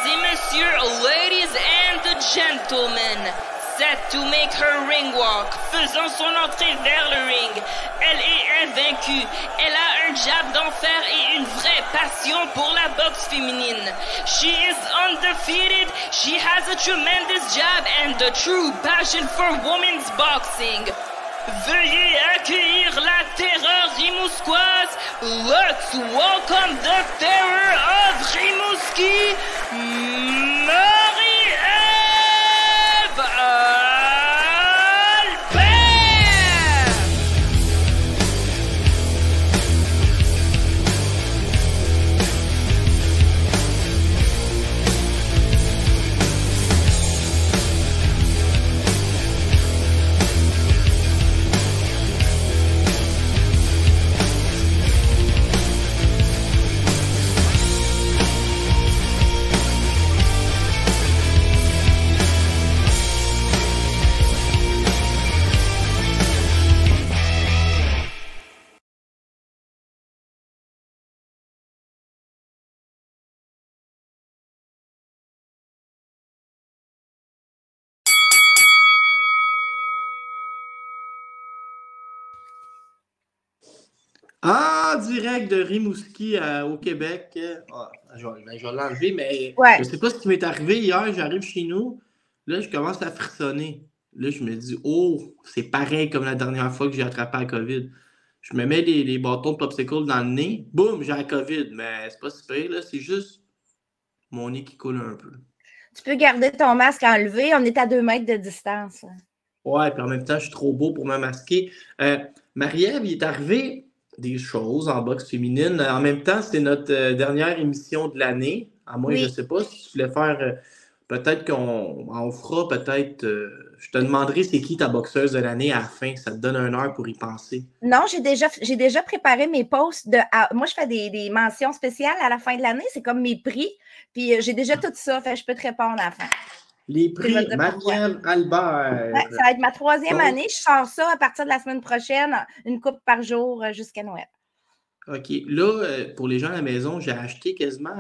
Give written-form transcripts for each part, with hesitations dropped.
et messieurs, ladies and gentlemen, set to make her ring walk, faisant son entrée vers le ring. Elle est invaincue, elle a un jab d'enfer et une vraie passion pour la boxe féminine. She is undefeated, she has a tremendous jab and a true passion for women's boxing. Veuillez accueillir la terreur rimouskoise. Let's welcome the terror of Rimouski, Marie-Ève Albert! Ah, direct de Rimouski au Québec. Je vais l'enlever, mais Ouais. je sais pas ce qui m'est arrivé hier. J'arrive chez nous, là, je commence à frissonner. Là, je me dis, oh, c'est pareil comme la dernière fois que j'ai attrapé la COVID. Je me mets les bâtons de popsicle dans le nez, boum, j'ai la COVID. Mais c'est pas si pire, là, c'est juste mon nez qui coule un peu. Tu peux garder ton masque enlevé, on est à 2 mètres de distance. Ouais, puis en même temps, je suis trop beau pour me masquer. Marie-Ève, il est arrivé des choses en boxe féminine. En même temps, c'est notre dernière émission de l'année. À moi, je ne sais pas si tu voulais faire. Peut-être qu'on fera, peut-être. Je te demanderai c'est qui ta boxeuse de l'année à la fin. Ça te donne 1 heure pour y penser. Non, j'ai déjà préparé mes posts. Moi, je fais des mentions spéciales à la fin de l'année. C'est comme mes prix. Puis j'ai déjà tout ça. Fait que je peux te répondre à la fin. Les prix Marie-Ève Albert. Ouais, ça va être ma 3e année. Je sors ça à partir de la semaine prochaine, une coupe par jour jusqu'à Noël. OK. Là, pour les gens à la maison, j'ai acheté quasiment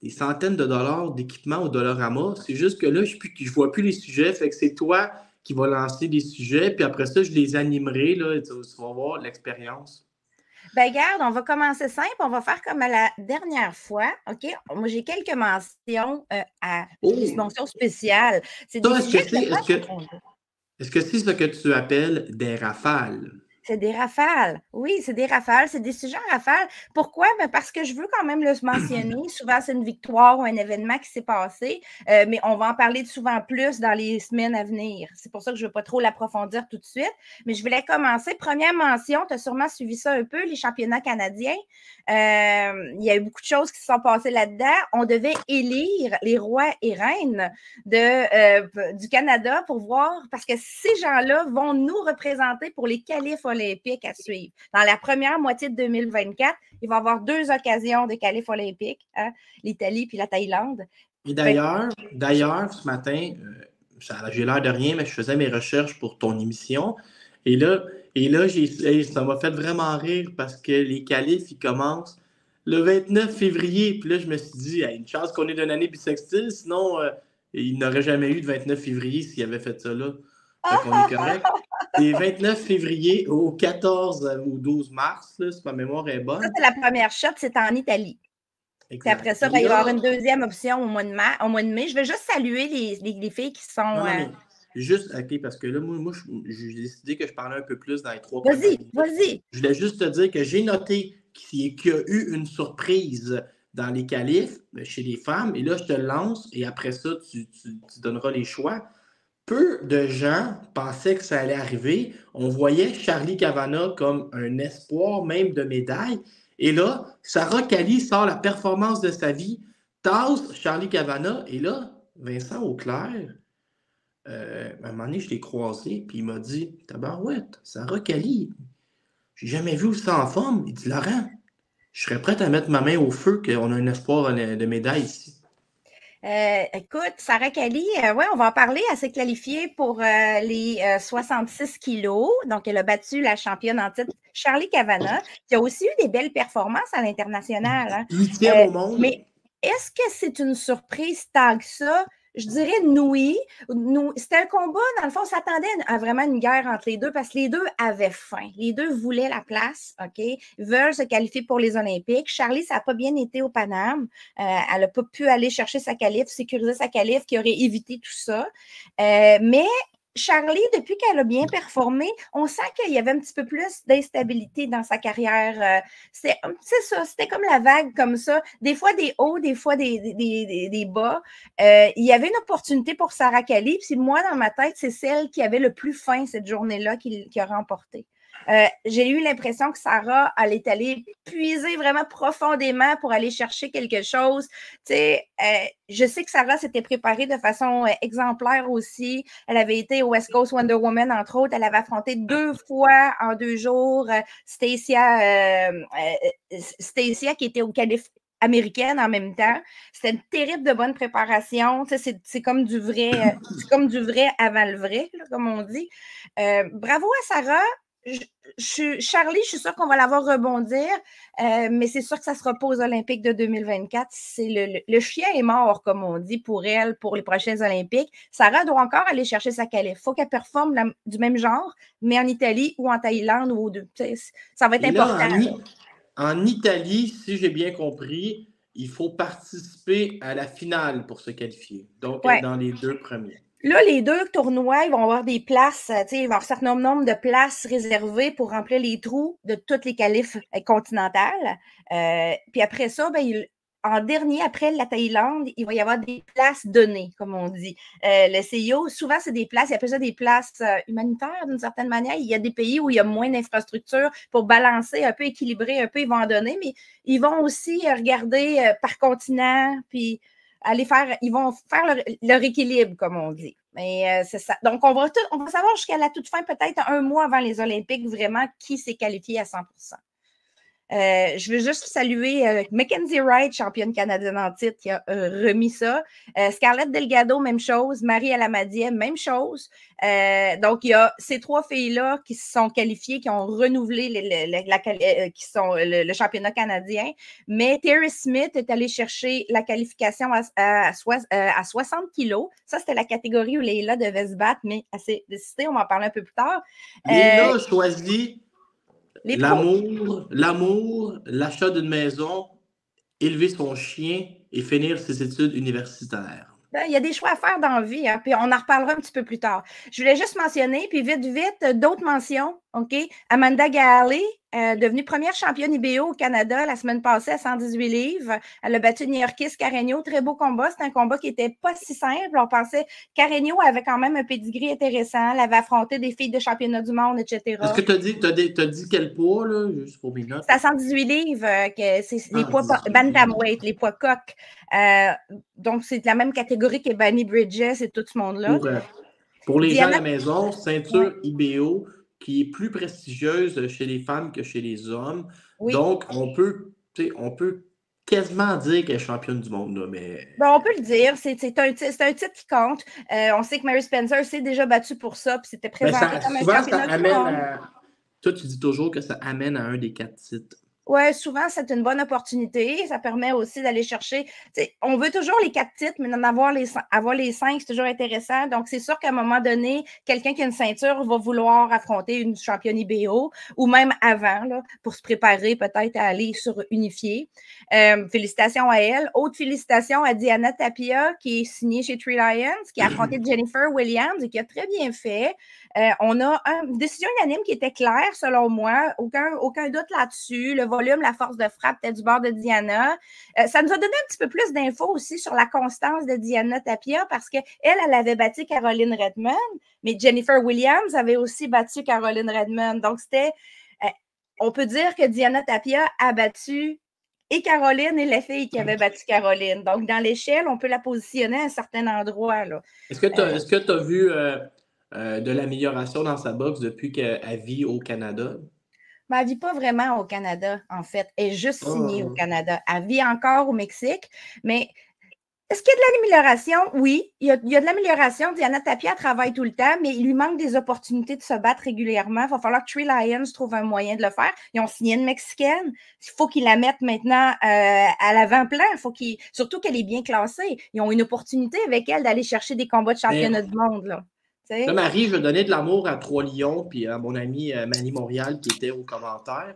des centaines de dollars d'équipement au Dollarama. C'est juste que là, je ne vois plus les sujets. Fait que c'est toi qui vas lancer des sujets. Puis après ça, je les animerai. Là, tu vas voir l'expérience. Ben, regarde, on va commencer simple. On va faire comme à la dernière fois. OK? Moi, j'ai quelques mentions des mentions spéciales. C'est des sujets Est-ce que c'est ce que tu appelles des rafales? C'est des rafales. Oui, c'est des rafales. C'est des sujets en rafales. Pourquoi? Ben parce que je veux quand même le mentionner. Souvent, c'est une victoire ou un événement qui s'est passé, mais on va en parler souvent plus dans les semaines à venir. C'est pour ça que je ne veux pas trop l'approfondir tout de suite. Mais je voulais commencer. Première mention, tu as sûrement suivi ça un peu, les championnats canadiens. Il y a eu beaucoup de choses qui se sont passées là-dedans. On devait élire les rois et reines du Canada pour voir, parce que ces gens-là vont nous représenter pour les qualifs olympiques à suivre. Dans la première moitié de 2024, il va y avoir 2 occasions de qualifs olympiques, hein, l'Italie puis la Thaïlande. Et d'ailleurs, ce matin, j'ai l'air de rien, mais je faisais mes recherches pour ton émission. Et là ça m'a fait vraiment rire parce que les qualifs, ils commencent le 29 février. Puis là, je me suis dit, une chance qu'on est d'une année bissextile, sinon, il n'aurait jamais eu de 29 février s'il avait fait ça là. Fait qu'on est correct. C'est 29 février au 14 ou 12 mars, là, si ma mémoire est bonne. Ça, c'est la première shot, c'est en Italie. Puis après ça, il va y avoir une deuxième option au mois de mai. Je vais juste saluer les filles qui sont... Non, juste, OK, parce que là, moi j'ai décidé que je parlais un peu plus dans les 3 Vas-y. Je voulais juste te dire que j'ai noté qu'il y a eu une surprise dans les qualifs chez les femmes. Et là, je te le lance et après ça, tu donneras les choix. Peu de gens pensaient que ça allait arriver. On voyait Charlie Kavanagh comme un espoir même de médaille. Et là, Sarah Cali sort la performance de sa vie, tasse Charlie Kavanagh. Et là, Vincent Auclair, à un moment donné, je l'ai croisé, puis il m'a dit « Tabarouette, Sarah Cali, j'ai jamais vu ça en forme. » Il dit « Laurent, je serais prête à mettre ma main au feu qu'on a un espoir de médaille ici. » Écoute, Sarah Cali, on va en parler. Elle s'est qualifiée pour les 66 kilos. Donc, elle a battu la championne en titre, Charlie Kavanagh, qui a aussi eu des belles performances à l'international. Hein. 8e au monde. Mais est-ce que c'est une surprise tant que ça? Je dirais oui. C'était un combat, dans le fond, on s'attendait à vraiment une guerre entre les deux parce que les deux avaient faim. Les deux voulaient la place, OK? Ils veulent se qualifier pour les Olympiques. Charlie, ça n'a pas bien été au Paname. Elle n'a pas pu aller chercher sa qualif, sécuriser sa qualif qui aurait évité tout ça. Mais Charlie, depuis qu'elle a bien performé, on sent qu'il y avait un petit peu plus d'instabilité dans sa carrière. C'est ça, c'était comme la vague comme ça. Des fois des hauts, des fois des bas. Il y avait une opportunité pour Sarah Kali, puis moi, dans ma tête, c'est celle qui avait le plus faim cette journée-là qui a remporté. J'ai eu l'impression que Sarah, elle est allée puiser vraiment profondément pour aller chercher quelque chose. Tu sais, je sais que Sarah s'était préparée de façon exemplaire aussi. Elle avait été au West Coast Wonder Woman, entre autres. Elle avait affronté 2 fois en 2 jours Stacia qui était au qualif américaine en même temps. C'était une terrible de bonne préparation. Tu sais, c'est comme du vrai, avant le vrai, là, comme on dit. Bravo à Sarah. Charlie, je suis sûre qu'on va la voir rebondir, mais c'est sûr que ça sera pas aux Olympiques de 2024. Le chien est mort, comme on dit, pour elle, pour les prochaines Olympiques. Sarah doit encore aller chercher sa qualif. Il faut qu'elle performe du même genre, mais en Italie ou en Thaïlande ou ça va être important. En Italie, si j'ai bien compris, il faut participer à la finale pour se qualifier. Donc, dans les 2 premiers. Là, les 2 tournois, ils vont avoir des places, il va y avoir un certain nombre de places réservées pour remplir les trous de toutes les qualifs continentales. Puis après ça, en dernier, après la Thaïlande, il va y avoir des places données, comme on dit. Le CIO, souvent, c'est des places, ils appellent ça des places humanitaires d'une certaine manière. Il y a des pays où il y a moins d'infrastructures pour balancer, un peu équilibrer, un peu, ils vont en donner, mais ils vont aussi regarder par continent, puis ils vont faire leur équilibre, comme on dit. Mais c'est ça. Donc, on va savoir jusqu'à la toute fin, peut-être 1 mois avant les Olympiques, vraiment qui s'est qualifié à 100%. Je veux juste saluer Mackenzie Wright, championne canadienne en titre, qui a remis ça. Scarlett Delgado, même chose. Marie Alamadieh, même chose. Donc, il y a ces 3 filles-là qui se sont qualifiées, qui ont renouvelé le championnat canadien. Mais Terry Smith est allée chercher la qualification à 60 kilos. Ça, c'était la catégorie où Leila devait se battre, mais elle s'est décidée, on va en parler un peu plus tard. Leila a choisi l'amour, l'achat d'une maison, élever son chien et finir ses études universitaires. Il y a des choix à faire dans la vie, hein, puis on en reparlera un petit peu plus tard. Je voulais juste mentionner, puis vite, d'autres mentions, OK? Amanda Galley, devenue première championne IBO au Canada la semaine passée à 118 livres. Elle a battu New-Yorkiste Carreño. Très beau combat. C'était un combat qui n'était pas si simple. On pensait Carreño avait quand même un pedigree intéressant. Elle avait affronté des filles de championnat du monde, etc. Est-ce que tu as dit quel poids, là, juste pour mes notes? C'est à 118 livres, c'est les poids bantamweight, les poids coqs. Donc, c'est la même catégorie que Bunny Bridges et tout ce monde-là. Pour les gens à la maison, ceinture IBO qui est plus prestigieuse chez les femmes que chez les hommes. Oui. Donc, on peut quasiment dire qu'elle est championne du monde. Là, mais... on peut le dire. C'est un titre qui compte. On sait que Mary Spencer s'est déjà battue pour ça, puis c'était présenté comme un championnat du monde. Toi, tu dis toujours que ça amène à un des 4 titres. Oui, souvent, c'est une bonne opportunité. Ça permet aussi d'aller chercher. On veut toujours les 4 titres, mais d'en avoir les 5, c'est toujours intéressant. Donc, c'est sûr qu'à un moment donné, quelqu'un qui a une ceinture va vouloir affronter une championne IBO ou même avant, là, pour se préparer peut-être à aller sur unifié. Félicitations à elle. Autre félicitations à Diana Tapia, qui est signée chez Three Lions, qui a affronté Jennifer Williams et qui a très bien fait. On a une décision unanime qui était claire, selon moi. Aucun doute là-dessus. Le volume, la force de frappe était du bord de Diana. Ça nous a donné un petit peu plus d'infos aussi sur la constance de Diana Tapia parce qu'elle avait battu Caroline Redmond, mais Jennifer Williams avait aussi battu Caroline Redmond. Donc, on peut dire que Diana Tapia a battu et Caroline et la fille qui avait battu Caroline. Donc, dans l'échelle, on peut la positionner à un certain endroit. Là. Est-ce que tu as vu de l'amélioration dans sa boxe depuis qu'elle vit au Canada? Elle ne vit pas vraiment au Canada, en fait. Elle est juste signée au Canada. Elle vit encore au Mexique, mais Est-ce qu'il y a de l'amélioration? Oui, il y a de l'amélioration. Diana Tapie, elle travaille tout le temps, mais il lui manque des opportunités de se battre régulièrement. Il va falloir que Tree Lions trouve un moyen de le faire. Ils ont signé une Mexicaine. Il faut qu'ils la mettent maintenant à l'avant-plan. Surtout qu'elle est bien classée. Ils ont une opportunité avec elle d'aller chercher des combats de championnat du monde. Là, Marie, je vais donner de l'amour à Trois Lions puis à mon ami Manny Montréal qui était aux commentaires.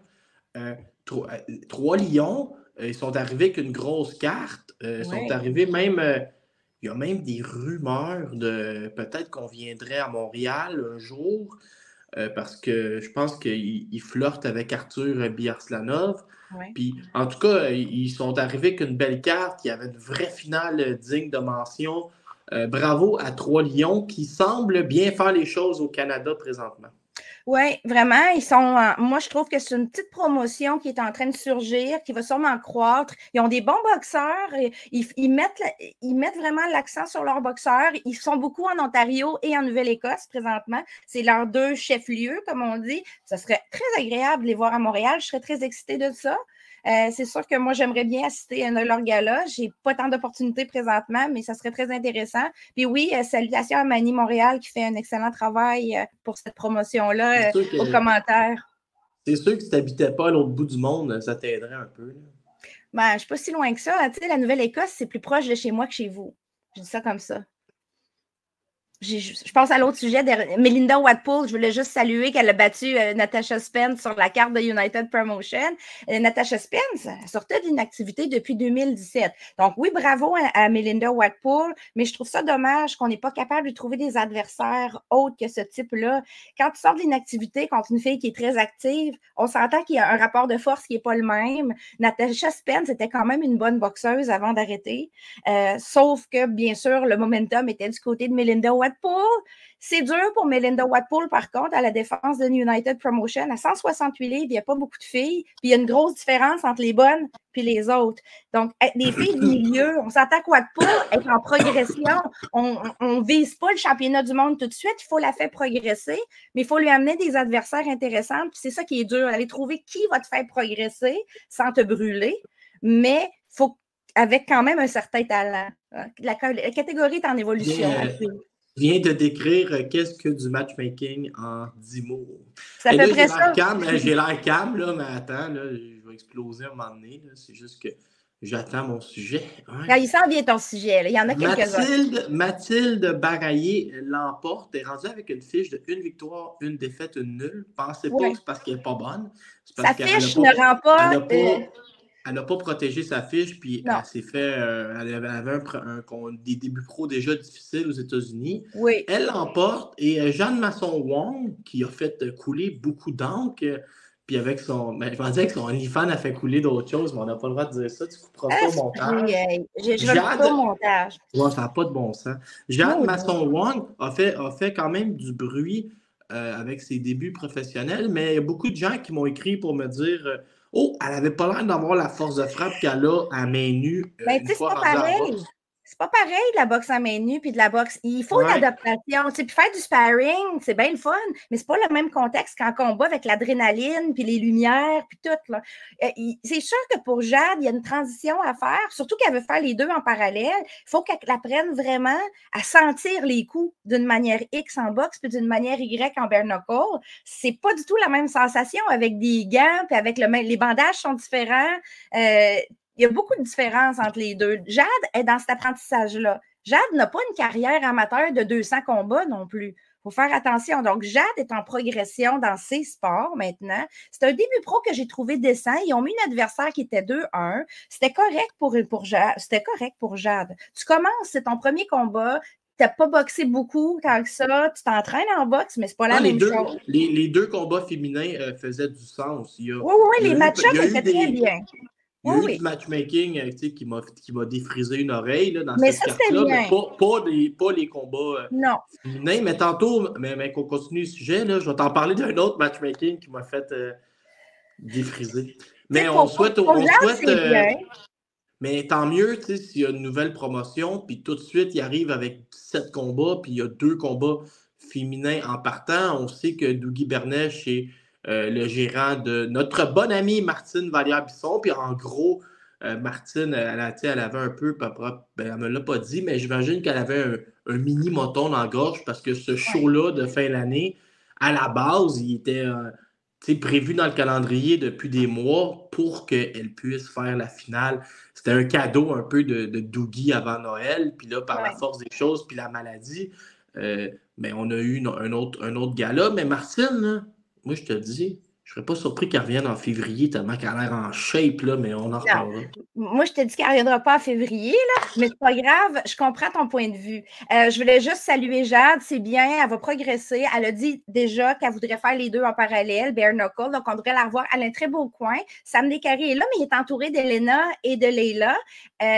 Trois Lions, ils sont arrivés avec une grosse carte. Ils sont arrivés même. Il y a même des rumeurs de peut-être qu'on viendrait à Montréal un jour parce que je pense qu'ils flirtent avec Arthur Biarslanov. Puis, en tout cas, ils sont arrivés avec une belle carte. Il y avait une vraie finale digne de mention. Bravo à Trois Lions qui semblent bien faire les choses au Canada présentement. Oui, vraiment. Moi, je trouve que c'est une petite promotion qui est en train de surgir, qui va sûrement croître. Ils ont des bons boxeurs. Ils mettent vraiment l'accent sur leurs boxeurs. Ils sont beaucoup en Ontario et en Nouvelle-Écosse présentement. C'est leurs 2 chefs-lieux, comme on dit. Ça serait très agréable de les voir à Montréal. Je serais très excitée de ça. C'est sûr que moi, j'aimerais bien assister à un de leurs galas. Je n'ai pas tant d'opportunités présentement, mais ça serait très intéressant. Puis oui, salutations à Manny Montréal qui fait un excellent travail pour cette promotion-là aux commentaires. C'est sûr que si tu n'habitais pas à l'autre bout du monde, ça t'aiderait un peu. Ben, je ne suis pas si loin que ça. Tu sais, la Nouvelle-Écosse, c'est plus proche de chez moi que chez vous. Je dis ça comme ça. Je pense à l'autre sujet de Melinda Watpool. Je voulais juste saluer qu'elle a battu Natasha Spence sur la carte de United Promotion. Natasha Spence, elle sortait d'une activité depuis 2017. Donc oui, bravo à Melinda Watpool, mais je trouve ça dommage qu'on n'est pas capable de trouver des adversaires autres que ce type-là. Quand tu sors d'une activité contre une fille qui est très active, on s'entend qu'il y a un rapport de force qui n'est pas le même. Natasha Spence était quand même une bonne boxeuse avant d'arrêter. Sauf que, bien sûr, le momentum était du côté de Melinda Watpool. C'est dur pour Melinda Watpool, par contre, à la défense de United Promotion. À 168 livres, il n'y a pas beaucoup de filles. Puis il y a une grosse différence entre les bonnes et les autres. Donc, les filles du milieu, on s'entend que Watpool est en progression. On ne vise pas le championnat du monde tout de suite. Il faut la faire progresser, mais il faut lui amener des adversaires intéressants. Puis c'est ça qui est dur, aller trouver qui va te faire progresser sans te brûler. Mais il faut avec quand même un certain talent. La catégorie est en évolution. Je viens de décrire qu'est-ce que du matchmaking en 10 mots. C'est à peu près ça. J'ai l'air calme, là, mais attends, là, je vais exploser à un moment donné. C'est juste que j'attends mon sujet. Ouais. Il s'en vient ton sujet. Là. Il y en a quelques-uns. Mathilde Baraillé l'emporte. Elle est rendue avec une fiche de 1 victoire, 1 défaite, 1 nulle. Pensez pas que c'est parce qu'elle n'est pas bonne. Sa fiche ne rend pas... Elle n'a pas protégé sa fiche, puis elle s'est fait. Elle avait des débuts pro déjà difficiles aux États-Unis. Oui. Elle l'emporte et Jeanne Masson-Wong, qui a fait couler beaucoup d'encre, puis avec son. Ben, je pensais que son OnlyFans a fait couler d'autres choses, mais on n'a pas le droit de dire ça. Tu couperas pas au montage. Je vais le couper au montage. Ouais, ça n'a pas de bon sens. Jeanne Masson-Wong a fait quand même du bruit avec ses débuts professionnels, mais il y a beaucoup de gens qui m'ont écrit pour me dire. Oh, elle n'avait pas l'air d'avoir la force de frappe qu'elle a à main nue. Mais tu sais, c'est pas pareil. C'est pas pareil de la boxe à main nue puis de la boxe. Il faut une adaptation. Puis faire du sparring, c'est bien le fun, mais c'est pas le même contexte qu'en combat avec l'adrénaline puis les lumières puis tout. Là. C'est sûr que pour Jade, il y a une transition à faire, surtout qu'elle veut faire les deux en parallèle. Il faut qu'elle apprenne vraiment à sentir les coups d'une manière X en boxe puis d'une manière Y en bare knuckle. C'est pas du tout la même sensation avec des gants puis avec les bandages sont différents. Il y a beaucoup de différences entre les deux. Jade est dans cet apprentissage-là. Jade n'a pas une carrière amateur de 200 combats non plus. Il faut faire attention. Donc, Jade est en progression dans ses sports maintenant. C'est un début pro que j'ai trouvé décent. Ils ont mis un adversaire qui était 2-1. C'était correct pour Jade. C'était correct pour Jade. Tu commences, c'est ton premier combat. Tu n'as pas boxé beaucoup tant que ça. Tu t'entraînes en boxe, mais c'est pas la même chose. Les 2 combats féminins faisaient du sens. Oui, les match-ups étaient très bien. Il y a eu du matchmaking qui m'a défrisé une oreille là, dans mais cette ça, carte-là, mais pas les combats féminins. Mais tantôt, mais qu'on continue le sujet, là, je vais t'en parler d'un autre matchmaking qui m'a fait défriser. Mais on souhaite mais tant mieux s'il y a une nouvelle promotion, puis tout de suite, il arrive avec 7 combats, puis il y a 2 combats féminins en partant. On sait que Dougie Bernèche est le gérant de notre bonne amie Martine Vallière-Bisson. Puis en gros, Martine, elle avait un peu, elle me l'a pas dit, mais j'imagine qu'elle avait un mini moton dans la gorge parce que ce show-là de fin d'année, à la base, il était prévu dans le calendrier depuis des mois pour qu'elle puisse faire la finale. C'était un cadeau un peu de Dougie avant Noël, puis là, par la force des choses, puis la maladie, mais on a eu un autre gala. Mais Martine, là, moi, je te dis, je serais pas surpris qu'elle revienne en février tellement qu'elle a l'air en shape, là, mais on en reparlera. Moi, je te dis qu'elle ne reviendra pas en février, là, mais c'est pas grave, je comprends ton point de vue. Je voulais juste saluer Jade, c'est bien, elle va progresser. Elle a dit déjà qu'elle voudrait faire les deux en parallèle, bare knuckle, donc on devrait la revoir. Elle a un très beau coin. Sam Descarrés est là, mais il est entouré d'Elena et de Leila.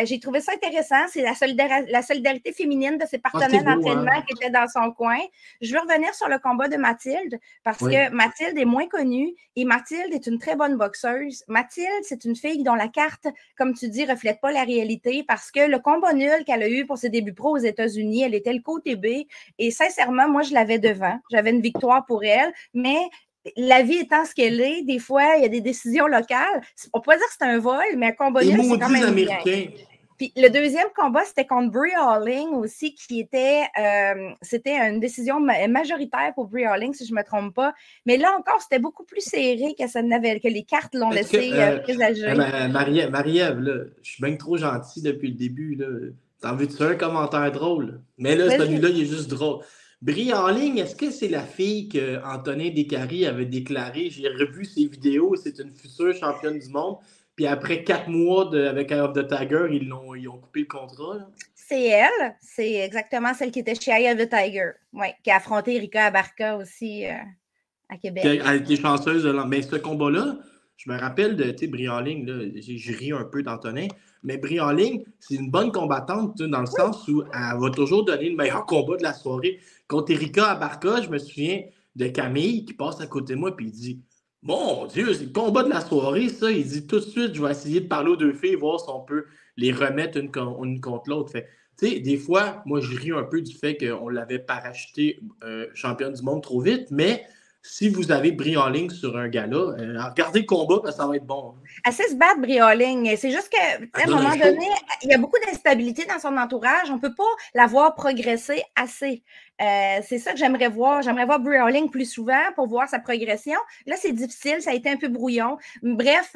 J'ai trouvé ça intéressant, c'est la solidarité féminine de ses partenaires d'entraînement qui étaient dans son coin. Je veux revenir sur le combat de Mathilde, parce que Mathilde est moins connue et Mathilde est une très bonne boxeuse. Mathilde, c'est une fille dont la carte, comme tu dis, ne reflète pas la réalité parce que le combat nul qu'elle a eu pour ses débuts pro aux États-Unis, elle était le côté B et sincèrement, moi, je l'avais devant. J'avais une victoire pour elle, mais la vie étant ce qu'elle est, des fois, il y a des décisions locales. On peut pas dire que c'est un vol, mais un combat nul, c'est quand même bien. Puis le deuxième combat, c'était contre Brie Holling aussi, qui était, c'était une décision majoritaire pour Brie Holling, si je ne me trompe pas. Mais là encore, c'était beaucoup plus serré que les cartes l'ont laissé présager. Marie-Ève, là, je suis bien trop gentil depuis le début. T'en veux-tu un commentaire drôle? Mais là, celui-là, il est juste drôle. Brie Holling, est-ce que c'est la fille qu'Antonin Descarrés avait déclaré? J'ai revu ses vidéos, c'est une future championne du monde. Puis après 4 mois avec Eye of the Tiger, ils ont coupé le contrat. Là. C'est elle. C'est exactement celle qui était chez Eye of the Tiger. Oui, qui a affronté Erika Abarca aussi à Québec. Elle était chanceuse. Mais ce combat-là, je me rappelle de Brie Holling, je ris un peu d'Antonin, mais Brie Holling, c'est une bonne combattante dans le sens où elle va toujours donner le meilleur combat de la soirée. Contre Erika Abarca, je me souviens de Camille qui passe à côté de moi et il dit « Mon Dieu, c'est le combat de la soirée, ça. » Il dit tout de suite, je vais essayer de parler aux deux filles, voir si on peut les remettre une contre l'autre. Fait, des fois, moi, je ris un peu du fait qu'on l'avait parachuté championne du monde trop vite, mais si vous avez Brie Holling sur un gala, regardez le combat, parce que ça va être bon. Elle sait se battre, Brie Holling. C'est juste qu'à un moment donné, il y a beaucoup d'instabilité dans son entourage. On ne peut pas la voir progresser assez. C'est ça que j'aimerais voir. J'aimerais voir Brie Holling plus souvent pour voir sa progression. Là, c'est difficile. Ça a été un peu brouillon. Bref,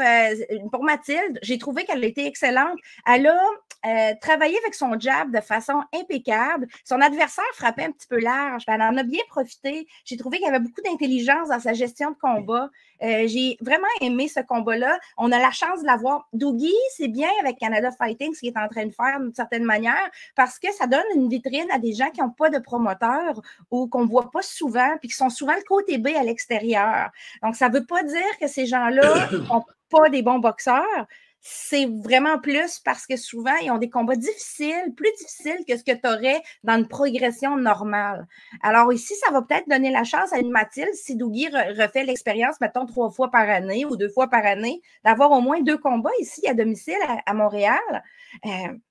pour Mathilde, j'ai trouvé qu'elle a été excellente. Elle a travaillé avec son jab de façon impeccable. Son adversaire frappait un petit peu large. Elle en a bien profité. J'ai trouvé qu'il y avait beaucoup d'intelligence dans sa gestion de combat. J'ai vraiment aimé ce combat-là. On a la chance de l'avoir. Dougie, c'est bien avec Canada Fighting, ce qu'il est en train de faire d'une certaine manière, parce que ça donne une vitrine à des gens qui n'ont pas de promoteur ou qu'on ne voit pas souvent, puis qui sont souvent le côté B à l'extérieur. Donc, ça ne veut pas dire que ces gens-là ne sont pas des bons boxeurs. C'est vraiment plus parce que souvent, ils ont des combats difficiles, plus difficiles que ce que tu aurais dans une progression normale. Alors ici, ça va peut-être donner la chance à une Mathilde, si Dougie refait l'expérience, mettons 3 fois par année ou 2 fois par année, d'avoir au moins 2 combats ici à domicile à Montréal.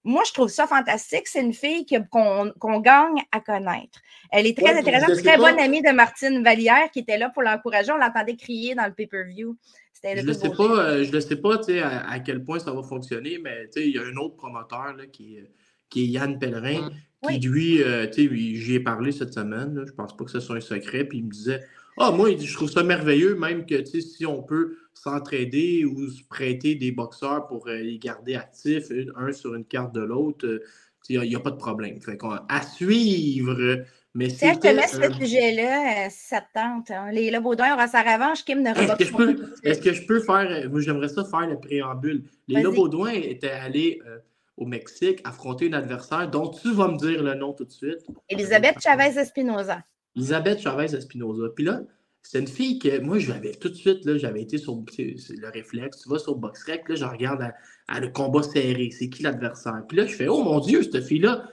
Moi, je trouve ça fantastique. C'est une fille qu'on gagne à connaître. Elle est très intéressante, très bonne amie de Martine Vallière qui était là pour l'encourager. On l'entendait crier dans le pay-per-view. Je ne sais pas à quel point ça va fonctionner, mais il y a un autre promoteur là, qui est Yann Pellerin, qui lui, j'y ai parlé cette semaine, là, je ne pense pas que ce soit un secret, puis il me disait moi, il dit, je trouve ça merveilleux, même que si on peut s'entraider ou se prêter des boxeurs pour les garder actifs, un sur une carte de l'autre, il n'y a pas de problème. Fait à suivre. Mais si elle te met ce sujet-là, si ça te tente. Hein. Léla Baudouin aura sa revanche, Kim ne revoque pas. Est-ce que je peux faire... Moi, j'aimerais ça faire le préambule. Léla Baudouin était allée au Mexique affronter une adversaire dont tu vas me dire le nom tout de suite. Elisabeth Chavez-Espinoza. Elisabeth Chavez-Espinoza. Puis là, c'est une fille que moi, tout de suite, là, j'avais été sur le réflexe. Tu vas sur BoxRec, là, je regarde le combat serré. C'est qui l'adversaire? Puis là, je fais, oh mon Dieu, cette fille-là,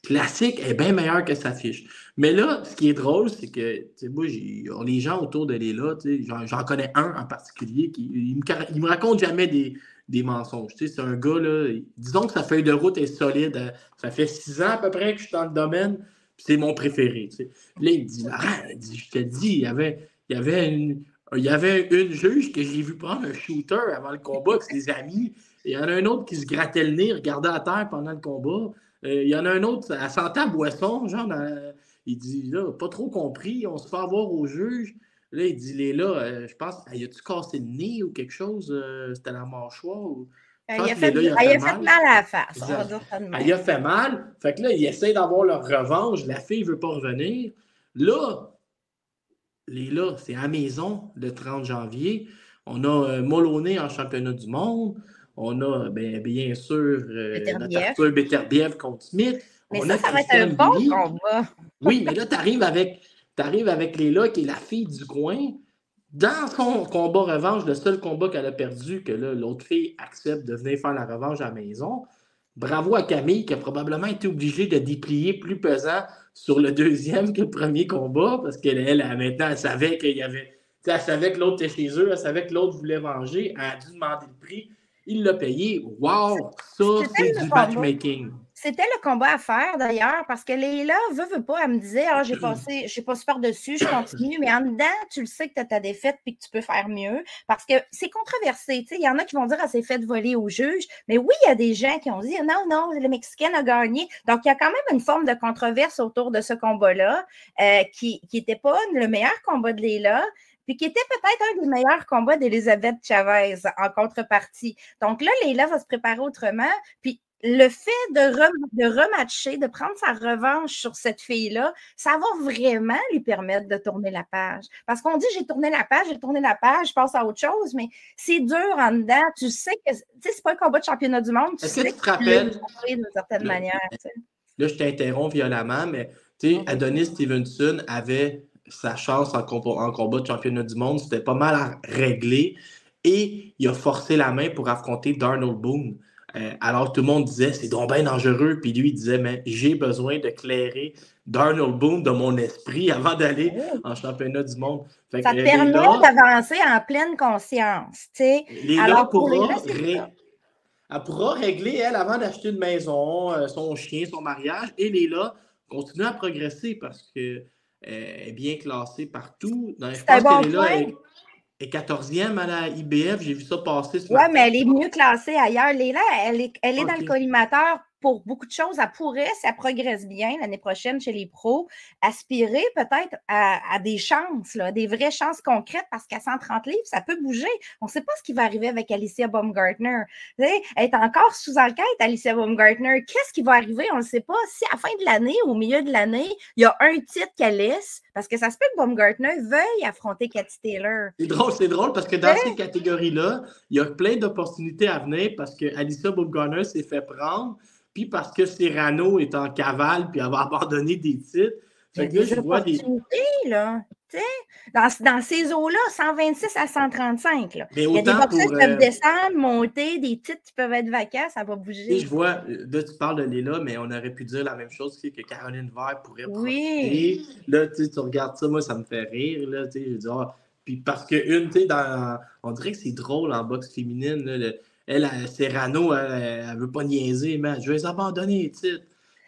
classique est bien meilleure que sa fiche. Mais là, ce qui est drôle, c'est que moi, les gens autour de Léla, j'en connais un en particulier qui il me raconte jamais des mensonges. C'est un gars, là, disons que sa feuille de route est solide. Ça fait 6 ans à peu près que je suis dans le domaine, puis c'est mon préféré. Là, il me dit, Laurent, je te dis, il y avait Il y avait une juge que j'ai vu prendre un shooter avant le combat avec ses amis. Il y en a un autre qui se grattait le nez, regardait à terre pendant le combat. Il y en a un autre, elle sentait la boisson, il dit, là, pas trop compris, on se fait avoir au juge. Là, il dit, Léla, je pense, y a-tu cassé le nez ou quelque chose? C'était la mâchoire? Je pense que Léla, il a fait mal à la face, on va dire ça de même. Elle a fait mal. Fait que là, il essaie d'avoir leur revanche. La fille ne veut pas revenir. Là, Léla, c'est à la maison le 30 janvier. On a Moloney en championnat du monde. On a, bien sûr, notre Arthur Beterbiev contre Smith. Mais ça va être un bon combat. Oui, mais là, tu arrives avec Léla, qui est la fille du coin. Dans son combat revanche, le seul combat qu'elle a perdu, que là, l'autre fille accepte de venir faire la revanche à la maison. Bravo à Camille, qui a probablement été obligée de déplier plus pesant sur le deuxième que le premier combat, parce qu'elle, maintenant, elle savait qu'il y avait. Elle savait que l'autre était chez eux, elle savait que l'autre voulait venger, elle a dû demander le prix. Il l'a payé. Wow! Ça, c'est du matchmaking. C'était le combat à faire, d'ailleurs, parce que Léla, veut pas, elle me disait, j'ai pas super dessus, je continue, mais en dedans, tu le sais que tu as ta défaite et que tu peux faire mieux, parce que c'est controversé. Il y en a qui vont dire, elle s'est fait voler au juge, mais oui, il y a des gens qui ont dit, non, le Mexicain a gagné. Donc, il y a quand même une forme de controverse autour de ce combat-là, qui n'était pas le meilleur combat de Léla, puis qui était peut-être un des meilleurs combats d'Elizabeth Chavez en contrepartie. Donc là, Léla va se préparer autrement, puis le fait de rematcher, de prendre sa revanche sur cette fille-là, ça va vraiment lui permettre de tourner la page. Parce qu'on dit, j'ai tourné la page, je passe à autre chose, mais c'est dur en dedans. Tu sais que c'est pas un combat de championnat du monde. Est-ce que tu te rappelles? D'une certaine manière. Là, je t'interromps violemment, mais Adonis Stevenson avait sa chance en combat de championnat du monde. C'était pas mal à régler. Et il a forcé la main pour affronter Darnell Boone. Alors, tout le monde disait, c'est donc bien dangereux. Puis lui, il disait, mais j'ai besoin de clairer Darnell Boone de mon esprit avant d'aller en championnat du monde. Fait ça te permet d'avancer en pleine conscience. Léla elle pourra régler, elle, avant d'acheter une maison, son chien, son mariage. Et Léla continue à progresser parce qu'elle est bien classée partout. Je pense que Léla est 14e à la IBF. J'ai vu ça passer ce matin. Oui, mais elle est mieux classée ailleurs. Léla, elle est dans le collimateur pour beaucoup de choses. Elle pourrait, si elle progresse bien l'année prochaine chez les pros, aspirer peut-être à des chances, là, des vraies chances concrètes, parce qu'à 130 livres, ça peut bouger. On ne sait pas ce qui va arriver avec Alicia Baumgartner. Elle est encore sous enquête, Alicia Baumgartner. Qu'est-ce qui va arriver? On ne le sait pas. Si à la fin de l'année, au milieu de l'année, il y a un titre qu'elle laisse, parce que ça se peut que Baumgartner veuille affronter Katie Taylor. C'est drôle parce que dans ces catégories-là, il y a plein d'opportunités à venir parce que Alicia Baumgartner s'est fait prendre. Puis parce que Serrano est en cavale puis elle va abandonner des titres. Fait que là, je vois des là, dans ces eaux-là, 126 à 135. Là. Il y a des boxeurs qui peuvent descendre, monter, des titres qui peuvent être vacants, ça va bouger. Je vois, là, tu parles de Léla, mais on aurait pu dire la même chose que Caroline Vert pourrait profiter. Là, tu regardes ça, moi, ça me fait rire. Là, je dis, puis parce que on dirait que c'est drôle en boxe féminine, là, elle, Serrano, elle ne veut pas niaiser, mais je vais les abandonner les titres.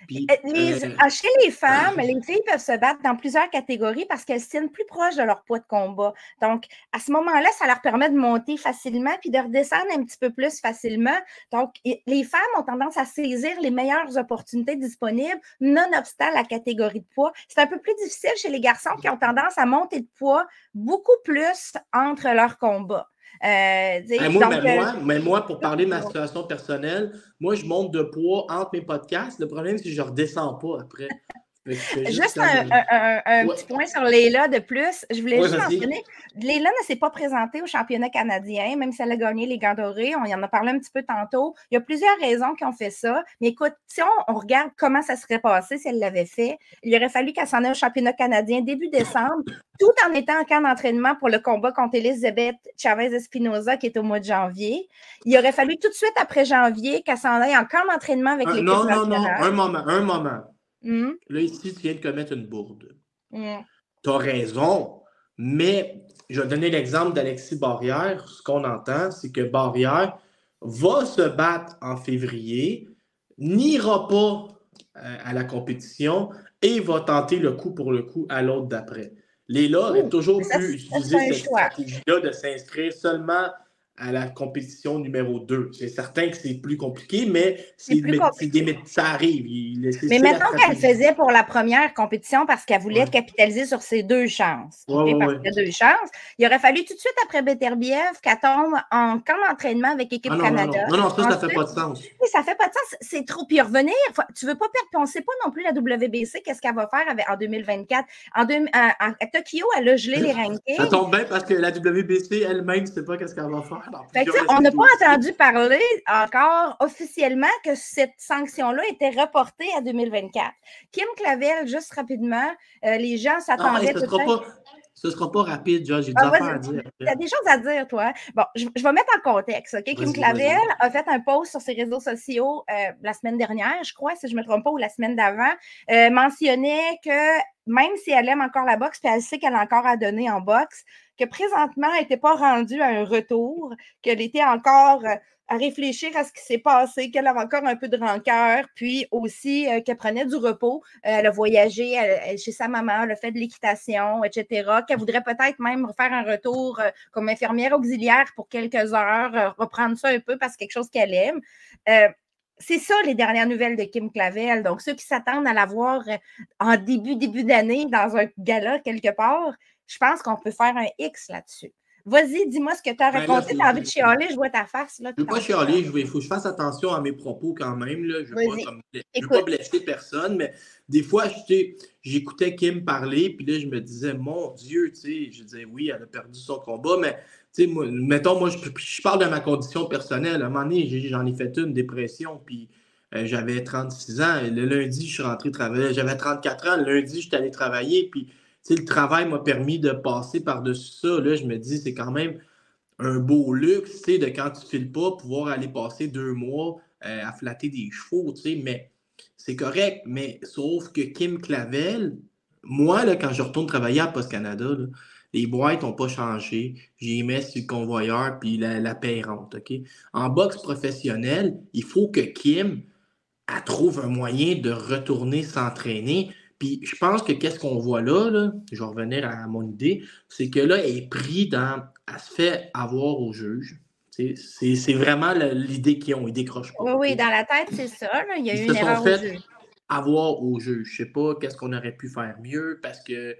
Puis, chez les femmes, les filles peuvent se battre dans plusieurs catégories parce qu'elles se tiennent plus proches de leur poids de combat. Donc, à ce moment-là, ça leur permet de monter facilement puis de redescendre un petit peu plus facilement. Donc, les femmes ont tendance à saisir les meilleures opportunités disponibles, nonobstant la catégorie de poids. C'est un peu plus difficile chez les garçons qui ont tendance à monter de poids beaucoup plus entre leurs combats. Moi, pour parler de ma situation personnelle, moi, je monte de poids entre mes podcasts. Le problème, c'est que je ne redescends pas après. Juste un petit point sur Léla de plus. Je voulais juste mentionner, Léla ne s'est pas présentée au championnat canadien, même si elle a gagné les Gants dorés. On y en a parlé un petit peu tantôt. Il y a plusieurs raisons qui ont fait ça. Mais écoute, si on regarde comment ça serait passé si elle l'avait fait, il aurait fallu qu'elle s'en aille au championnat canadien début décembre, tout en étant en camp d'entraînement pour le combat contre Elizabeth Chavez-Espinoza qui est au mois de janvier. Il aurait fallu tout de suite après janvier qu'elle s'en aille en camp d'entraînement avec l'équipe nationale. Un moment. Là, ici, tu viens de commettre une bourde. Tu as raison, mais je vais donner l'exemple d'Alexis Barrière. Ce qu'on entend, c'est que Barrière va se battre en février, n'ira pas à la compétition et va tenter le coup pour le coup à l'autre d'après. Léla aurait toujours mais ça, pu c'est utiliser un cette choix. stratégie-là de s'inscrire seulement à la compétition numéro 2. C'est certain que c'est plus compliqué, mais C'est plus compliqué. ça arrive. Mais C'est la mettons qu'elle le stratégie. faisait pour la première compétition parce qu'elle voulait Ouais. capitaliser sur ses 2 chances. Ouais, Parce ouais. qu'il y a 2 chances. Il aurait fallu tout de suite après Beterbiev qu'elle tombe en camp d'entraînement avec Équipe Canada. Non, ça Ensuite, fait pas de sens. oui, ça fait pas de sens. C'est trop. Puis revenir, tu veux pas perdre. Puis on ne sait pas non plus la WBC, qu'est-ce qu'elle va faire en 2024. À Tokyo, elle a gelé les rankings. Ça tombe bien parce que la WBC elle-même ne sait pas qu'est-ce qu'elle va faire. Fait que, on n'a pas entendu parler encore officiellement que cette sanction-là était reportée à 2024. Kim Clavel, juste rapidement, les gens s'attendaient peut-être. Ce ne sera pas rapide, Josh. J'ai des affaires à dire. Tu as des choses à dire, toi. Bon, je vais mettre en contexte. Okay? Kim Clavel a fait un post sur ses réseaux sociaux la semaine dernière, je crois, si je ne me trompe pas, ou la semaine d'avant, mentionnait que même si elle aime encore la boxe, puis elle sait qu'elle a encore à donner en boxe, que présentement, elle n'était pas rendue à un retour, qu'elle était encore à réfléchir à ce qui s'est passé, qu'elle avait encore un peu de rancœur, puis aussi qu'elle prenait du repos. Elle a voyagé chez sa maman, elle a fait de l'équitation, etc., qu'elle voudrait peut-être même faire un retour comme infirmière auxiliaire pour quelques heures, reprendre ça un peu parce que c'est quelque chose qu'elle aime. C'est ça, les dernières nouvelles de Kim Clavel. Donc, ceux qui s'attendent à la voir en début d'année dans un gala quelque part, je pense qu'on peut faire un X là-dessus. Vas-y, dis-moi ce que tu as raconté. Tu as envie de chialer, je vois ta face. Là, je ne veux pas chialer, il faut que je fasse attention à mes propos quand même. Là. Je ne veux pas blesser personne, mais des fois, j'écoutais Kim parler, puis là, je me disais, mon Dieu, tu sais, je disais, oui, elle a perdu son combat, mais tu sais, mettons, moi, je parle de ma condition personnelle. À un moment donné, j'en ai fait une dépression, puis j'avais 36 ans. Le lundi, je suis rentré travailler. J'avais 34 ans. Le lundi, je suis allé travailler, puis le travail m'a permis de passer par-dessus ça. Là, je me dis, c'est quand même un beau luxe, de quand tu ne files pas, pouvoir aller passer 2 mois à flatter des chevaux, mais c'est correct. Mais sauf que Kim Clavel, moi, là, quand je retourne travailler à Post Canada, là, les boîtes n'ont pas changé. J'y mets sur le convoyeur puis la paie rentre. Okay? En boxe professionnelle, il faut que Kim elle trouve un moyen de retourner s'entraîner. Puis je pense que qu'est-ce qu'on voit là, je vais revenir à mon idée, c'est que là, elle est prise elle se fait avoir au juge. C'est vraiment l'idée qu'ils ont, ils décrochent pas. Oui, dans la tête, c'est ça. Là. Il y a eu une erreur au juge. Avoir au juge. Je ne sais pas qu'est-ce qu'on aurait pu faire mieux parce que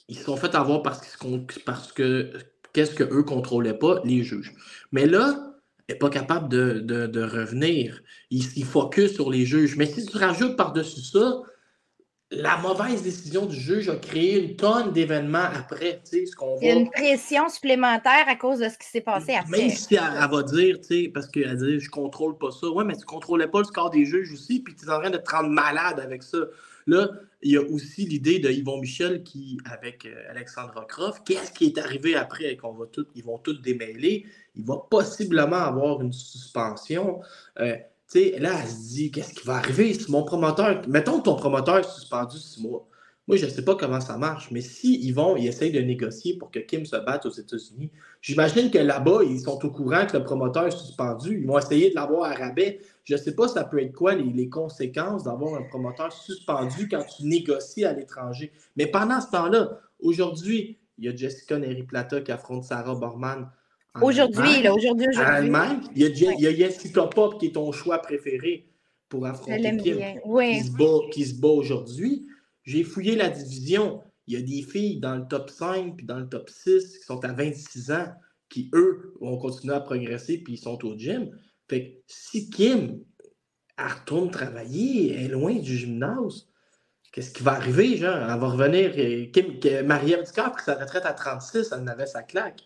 ils se sont fait avoir parce que qu'est-ce qu'eux ne contrôlaient pas, les juges. Mais là, elle n'est pas capable de revenir. Il focus sur les juges. Mais si tu rajoutes par-dessus ça, la mauvaise décision du juge a créé une tonne d'événements après. Ce qu'on Il y a une pression supplémentaire à cause de ce qui s'est passé après. Même si elle va dire, parce qu'elle dit je ne contrôle pas ça. Oui, mais tu ne contrôlais pas le score des juges aussi, puis tu es en train de te rendre malade avec ça. Là, il y a aussi l'idée de Yvon Michel avec Alexandra Croft. Qu'est-ce qui est arrivé après? Ils vont tous démêler. Il va possiblement avoir une suspension. Là, elle se dit, qu'est-ce qui va arriver si mon promoteur... Mettons que ton promoteur est suspendu 6 mois. Moi, je ne sais pas comment ça marche, mais si ils essayent de négocier pour que Kim se batte aux États-Unis, j'imagine que là-bas, ils sont au courant que le promoteur est suspendu. Ils vont essayer de l'avoir à rabais. Je ne sais pas ça peut être quoi les conséquences d'avoir un promoteur suspendu quand tu négocies à l'étranger. Mais pendant ce temps-là, aujourd'hui, il y a Jessica Neri-Plata qui affronte Sarah Borman. Aujourd'hui. En Allemagne, il y a Jessica Pop qui est ton choix préféré pour affronter Kim, qui se bat aujourd'hui. J'ai fouillé la division. Il y a des filles dans le top 5 puis dans le top 6 qui sont à 26 ans qui, eux, vont continuer à progresser puis ils sont au gym. Fait que si Kim elle retourne travailler, elle est loin du gymnase, qu'est-ce qui va arriver, genre? Elle va revenir. Mariam Ducard a pris sa retraite à 36, elle en avait sa claque.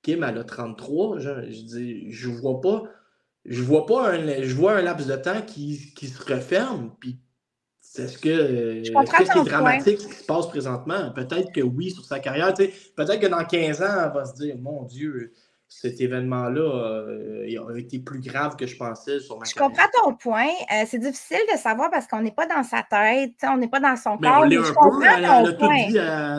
Kim, elle a 33. Genre, je dis, je vois un laps de temps qui se referme, puis est-ce que c'est dramatique ce qui se passe présentement? Peut-être que oui, sur sa carrière. Peut-être que dans 15 ans, elle va se dire, mon Dieu, cet événement-là a été plus grave que je pensais sur ma carrière. Je comprends ton point. C'est difficile de savoir parce qu'on n'est pas dans sa tête, on n'est pas dans son mais corps. On l'est un peu, elle a tout dit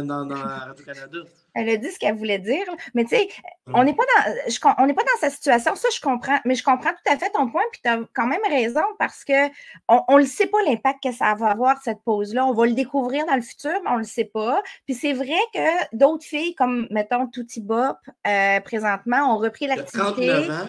dans Radio-Canada. Elle a dit ce qu'elle voulait dire. Mais tu sais, on n'est pas dans sa situation. Ça, je comprends. Mais je comprends tout à fait ton point. Puis tu as quand même raison parce qu'on ne sait pas l'impact que ça va avoir, cette pause-là. On va le découvrir dans le futur, mais on ne le sait pas. Puis c'est vrai que d'autres filles, comme, mettons, Tutti Bop, présentement, ont repris l'activité. 39 ans.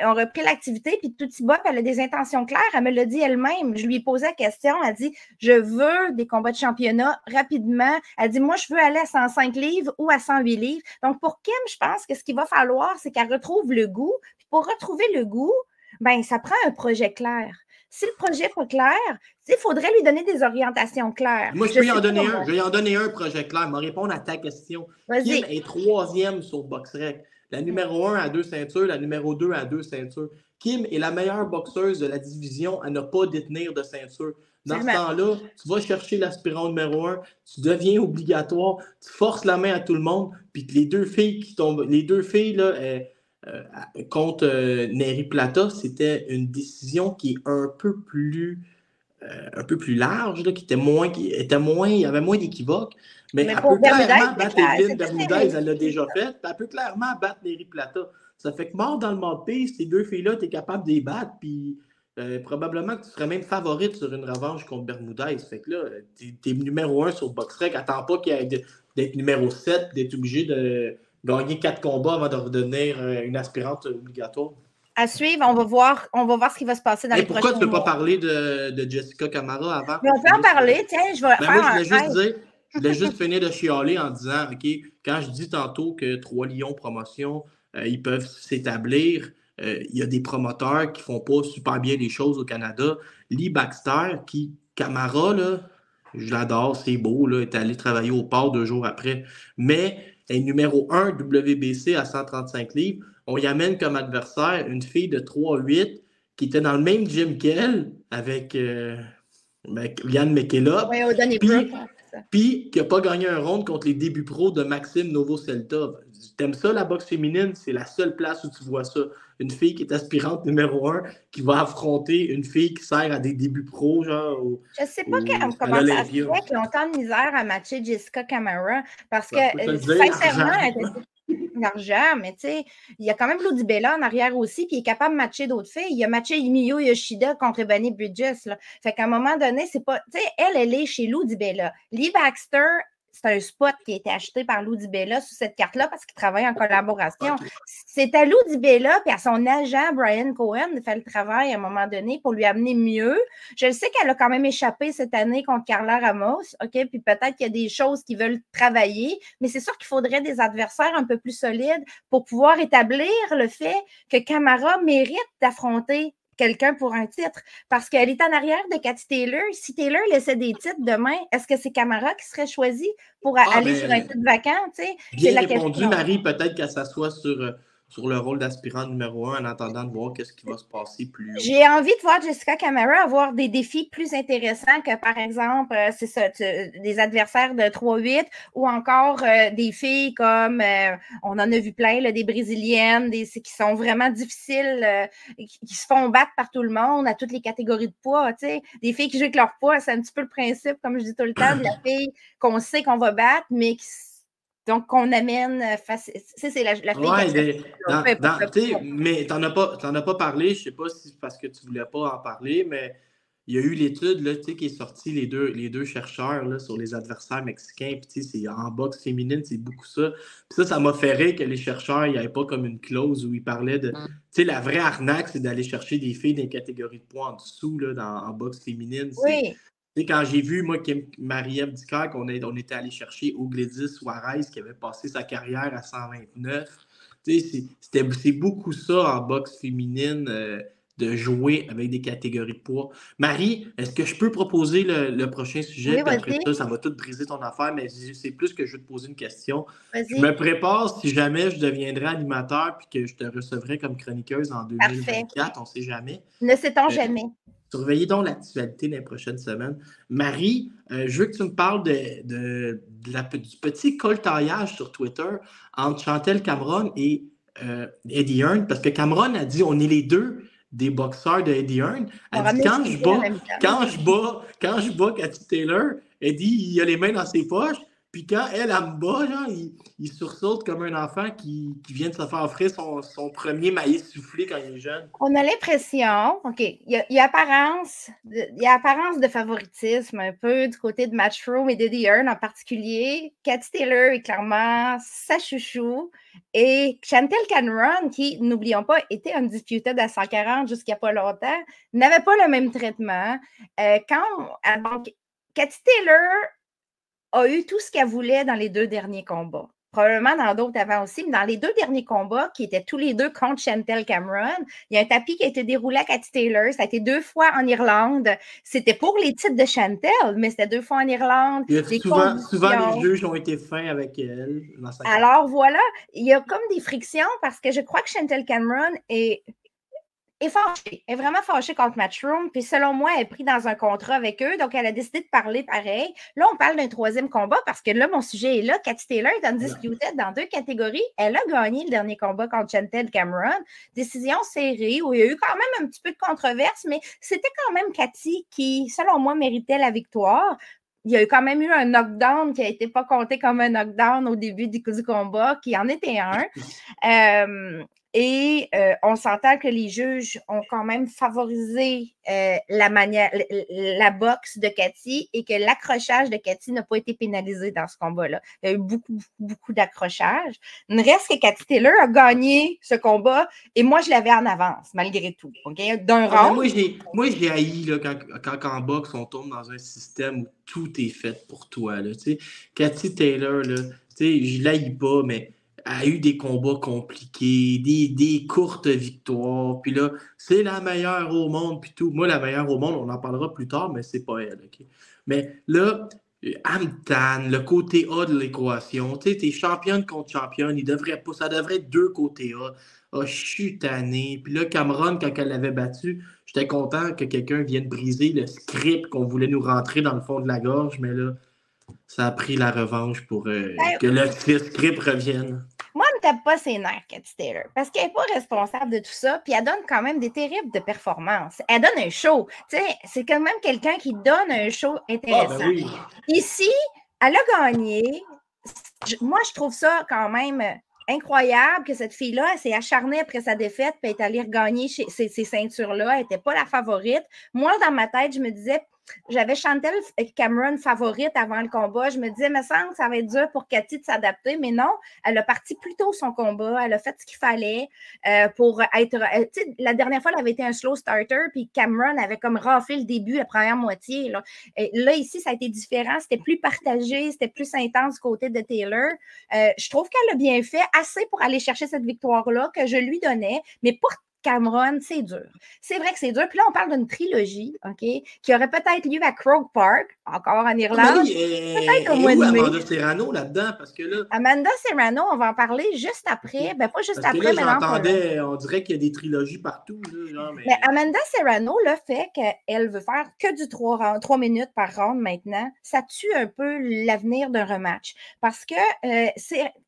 On repris l'activité, puis Tutti Bop, elle a des intentions claires. Elle me l'a dit elle-même. Je lui ai posé la question. Elle a dit, je veux des combats de championnat rapidement. Elle dit, moi, je veux aller à 105 livres ou à 108 livres. Donc, pour Kim, je pense que ce qu'il va falloir, c'est qu'elle retrouve le goût. Puis pour retrouver le goût, ben, ça prend un projet clair. Si le projet n'est pas clair, il faudrait lui donner des orientations claires. Moi, je peux y en donner un. Je vais y en donner un projet clair. Je vais répondre à ta question. Kim est 3e sur BoxRec. La numéro 1 à 2 ceintures, la numéro 2 à 2 ceintures. Kim est la meilleure boxeuse de la division à ne pas détenir de ceinture. Dans ce temps-là, tu vas chercher l'aspirant numéro 1, tu deviens obligatoire, tu forces la main à tout le monde, puis les deux filles qui tombent, les deux filles là, contre Neri Plata, c'était une décision qui est un peu plus large, là, qui était moins, il y avait moins d'équivoques. Mais elle peut clairement battre Evelyne Bermudez, elle l'a déjà fait. Elle peut clairement battre Neri Plata. Ça fait que mort dans le mode piste, ces deux filles-là, tu es capable de les battre, puis probablement que tu serais même favorite sur une revanche contre Bermudez. Fait que là, t'es numéro 1 sur BoxRec. Attends pas qu'il y ait d'être numéro 7, d'être obligé de gagner 4 combats avant de redevenir une aspirante obligatoire. À suivre, on va voir ce qui va se passer dans les prochains mois. Pourquoi tu ne peux pas parler de Jessica Camara avant? Mais on peut en parler, tiens, je vais faire je voulais juste finir de chialer en disant, OK, quand je dis tantôt que 3 Lions Promotion, ils peuvent s'établir, il y a des promoteurs qui ne font pas super bien les choses au Canada. Lee Baxter, Camara, là, je l'adore, c'est beau, là, est allé travailler au port 2 jours après, mais elle est numéro 1 WBC à 135 livres. On y amène comme adversaire une fille de 3-8 qui était dans le même gym qu'elle avec Liane McKillop. Oui, au dernier puis qui n'a pas gagné un round contre les débuts pros de Maxime Novoseltov. T'aimes ça, la boxe féminine? C'est la seule place où tu vois ça. Une fille qui est aspirante numéro 1 qui va affronter une fille qui sert à des débuts pros, genre. Je ne sais pas comment ça se fait qu'ils ont tant de misère à matcher Jessica Camara parce que, sincèrement, l'argent, mais tu sais, il y a quand même Lou DiBella en arrière aussi, puis il est capable de matcher d'autres filles. Il a matché Miyu Yoshida contre Ebony Bridges. Là. Fait qu'à un moment donné, c'est pas. Tu sais, elle est chez Lou DiBella. Lee Baxter, c'est un spot qui a été acheté par Lou DiBella sous cette carte-là parce qu'il travaille en collaboration. Okay. C'est à Lou DiBella puis à son agent Brian Cohen de faire le travail à un moment donné pour lui amener mieux. Je sais qu'elle a quand même échappé cette année contre Carla Ramos, OK? Puis peut-être qu'il y a des choses qu'ils veulent travailler, mais c'est sûr qu'il faudrait des adversaires un peu plus solides pour pouvoir établir le fait que Camara mérite d'affronter quelqu'un pour un titre, parce qu'elle est en arrière de Cathy Taylor. Si Taylor laissait des titres demain, est-ce que c'est Camara qui serait choisi pour aller sur un titre vacant? Bien répondu, Marie, peut-être qu'elle s'assoit sur le rôle d'aspirant numéro 1 en attendant de voir qu'est-ce qui va se passer plus haut. J'ai envie de voir Jessica Camara avoir des défis plus intéressants que, par exemple, c'est ça, des adversaires de 3-8 ou encore des filles comme, on en a vu plein, là, des Brésiliennes, qui sont vraiment difficiles, qui se font battre par tout le monde à toutes les catégories de poids, tu sais. Des filles qui jouent avec leur poids, c'est un petit peu le principe, comme je dis tout le temps, de la fille qu'on sait qu'on va battre, mais donc, qu'on amène c'est la fille. Mais t'en as pas parlé, je sais pas si c'est parce que tu voulais pas en parler, mais il y a eu l'étude là, qui est sortie, les deux chercheurs là, sur les adversaires mexicains, puis c'est en boxe féminine, c'est beaucoup ça. Puis ça m'a fait rire que les chercheurs, il n'y avait pas comme une clause où ils parlaient de... la vraie arnaque, c'est d'aller chercher des filles d'une catégorie de poids en dessous, là, en boxe féminine. Oui. Quand j'ai vu, moi, Marie-Ève Dicker, on était allé chercher Ogledis Suarez qui avait passé sa carrière à 129. C'est beaucoup ça en boxe féminine de jouer avec des catégories de poids. Marie, est-ce que je peux proposer le prochain sujet? Oui, après ça va tout briser ton affaire, mais c'est plus que je veux te poser une question. Vas-y. Je me prépare si jamais je deviendrais animateur puis que je te recevrais comme chroniqueuse en 2024. Parfait. On ne sait jamais. Ne sait-on jamais. Surveillez donc l'actualité des prochaines semaines. Marie, je veux que tu me parles du petit coltaillage sur Twitter entre Chantel Cameron et Eddie Hearn, parce que Cameron a dit on est les deux des boxeurs de Eddie Hearn. Elle dit quand je bats Cathy Taylor, Eddie il a les mains dans ses poches, Puis quand elle me bat, genre, il sursaute comme un enfant qui vient de se faire offrir son premier maïs soufflé quand il est jeune. On a l'impression, OK, il y a apparence de favoritisme un peu du côté de Matchroom et d'Eddie Hearn en particulier. Katie Taylor est clairement sa chouchou. Et Chantel Cameron, qui, n'oublions pas, était undisputed à 140 jusqu'à pas longtemps, n'avait pas le même traitement. Donc, Katie Taylor a eu tout ce qu'elle voulait dans les 2 derniers combats. Probablement dans d'autres avant aussi, mais dans les 2 derniers combats, qui étaient tous les 2 contre Chantel Cameron, il y a un tapis qui a été déroulé à Katie Taylor. Ça a été 2 fois en Irlande. C'était pour les titres de Chantel, mais c'était 2 fois en Irlande. Souvent, les juges ont été fins avec elle. Alors voilà, il y a comme des frictions parce que je crois que Chantel Cameron est fâchée. Elle est vraiment fâchée contre Matchroom. Puis selon moi, elle est prise dans un contrat avec eux. Donc, elle a décidé de parler pareil. Là, on parle d'un 3e combat parce que là, mon sujet est là. Katie Taylor est undisputed dans 2 catégories. Elle a gagné le dernier combat contre Chantel Cameron. Décision serrée où il y a eu quand même un petit peu de controverse, mais c'était quand même Katie qui, selon moi, méritait la victoire. Il y a quand même eu un knockdown qui n'a été pas compté comme un knockdown au début du combat, qui en était un. On s'entend que les juges ont quand même favorisé la boxe de Katie et que l'accrochage de Katie n'a pas été pénalisé dans ce combat-là. Il y a eu beaucoup, beaucoup d'accrochage. Il reste que Katie Taylor a gagné ce combat et moi, je l'avais en avance, malgré tout. Okay? D'un round. Moi, j'ai haï là, quand en boxe, on tombe dans un système où tout est fait pour toi. Là, Katie Taylor, là, je l'haïs pas, mais a eu des combats compliqués, des courtes victoires, puis là, c'est la meilleure au monde, puis tout. Moi, la meilleure au monde, on en parlera plus tard, mais c'est pas elle, OK? Mais là, Amtan, le côté A de l'équation, tu sais, t'es championne contre championne, ça devrait être 2 côtés A. Ah, je suis tanné. Puis là, Cameron, quand elle l'avait battu, j'étais content que quelqu'un vienne briser le script qu'on voulait nous rentrer dans le fond de la gorge, mais là, ça a pris la revanche pour que le script revienne. Moi, elle ne tape pas ses nerfs, Katie Taylor, parce qu'elle n'est pas responsable de tout ça, puis elle donne quand même des terribles de performances. Elle donne un show. Tu sais, c'est quand même quelqu'un qui donne un show intéressant. Ben oui. Ici, elle a gagné. Moi, je trouve ça quand même incroyable que cette fille-là, elle s'est acharnée après sa défaite, puis elle est allée regagner ces ceintures-là. Elle n'était pas la favorite. Moi, dans ma tête, je me disais, j'avais Chantel Cameron favorite avant le combat. Je me disais, me semble que ça va être dur pour Katie de s'adapter, mais non, elle a parti plus tôt son combat. Elle a fait ce qu'il fallait pour être. La dernière fois, elle avait été un slow starter, puis Cameron avait comme raflé le début, la première moitié. Là, ici, ça a été différent. C'était plus partagé, c'était plus intense du côté de Taylor. Je trouve qu'elle a bien fait, assez pour aller chercher cette victoire-là que je lui donnais, mais pour Cameron, c'est dur. C'est vrai que c'est dur. Puis là, on parle d'une trilogie, OK, qui aurait peut-être lieu à Croke Park, encore en Irlande. Peut-être au mois de mai. Amanda Serrano là-dedans, parce que là... Amanda Serrano, on va en parler juste après. Ben, pas juste parce après, que là, j'entendais, on dirait qu'il y a des trilogies partout. Là, genre, mais... Amanda Serrano, le fait qu'elle veut faire que du 3 minutes par round maintenant, ça tue un peu l'avenir d'un rematch. Parce que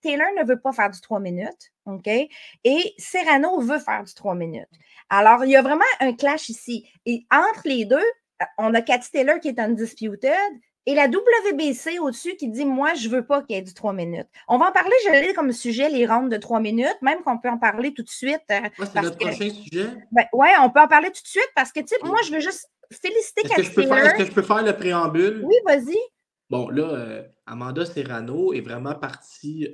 Taylor ne veut pas faire du 3 minutes. OK? Et Serrano veut faire du 3 minutes. Alors, il y a vraiment un clash ici. Et entre les deux, on a Katie Taylor qui est undisputed et la WBC au-dessus qui dit « Moi, je ne veux pas qu'il y ait du 3 minutes. » On va en parler, je l'ai comme sujet, les rounds de 3 minutes, même qu'on peut en parler tout de suite. C'est notre prochain sujet? Oui, on peut en parler tout de suite parce que, tu sais, moi, je veux juste féliciter Katie Taylor. Est-ce que je peux faire le préambule? Oui, vas-y. Bon, là, Amanda Serrano est vraiment partie...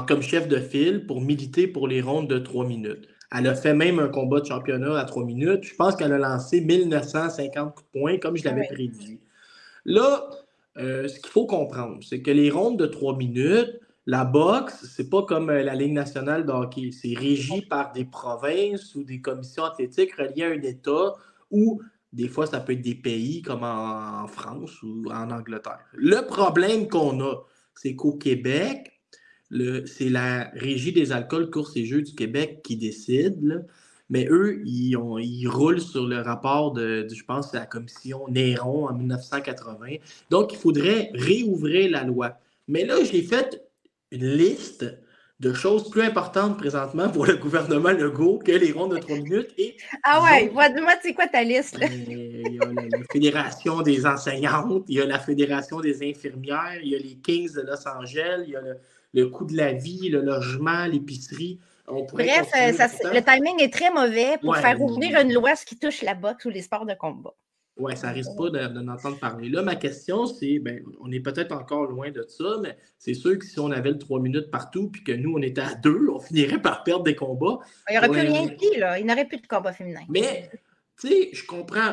comme chef de file pour militer pour les rondes de 3 minutes. Elle a fait même un combat de championnat à 3 minutes. Je pense qu'elle a lancé 1950 coups de poing, comme je l'avais prédit. Là, ce qu'il faut comprendre, c'est que les rondes de 3 minutes, la boxe, c'est pas comme la Ligue nationale de hockey. C'est régi par des provinces ou des commissions athlétiques reliées à un État ou des fois, ça peut être des pays comme en France ou en Angleterre. Le problème qu'on a, c'est qu'au Québec, c'est la Régie des alcools, courses et jeux du Québec qui décide, là. Mais eux, ils roulent sur le rapport de je pense, la commission Néron en 1980. Donc, il faudrait réouvrir la loi. Mais là, j'ai fait une liste de choses plus importantes présentement pour le gouvernement Legault que les rondes de 3 minutes. Et ah ouais, dis-moi, c'est quoi ta liste? Là? Il y a la Fédération des enseignantes, il y a la Fédération des infirmières, il y a les Kings de Los Angeles, il y a le coût de la vie, le logement, l'épicerie. Bref, le timing est très mauvais pour faire ouvrir une loi qui touche la boxe ou les sports de combat. Oui, ça risque pas d'en entendre parler. Là, ma question, c'est, on est peut-être encore loin de ça, mais c'est sûr que si on avait le 3 minutes partout, puis que nous, on était à 2, on finirait par perdre des combats. Il n'y aurait plus rien dit, là. Il n'y aurait plus de combat féminin. Mais, tu sais, je comprends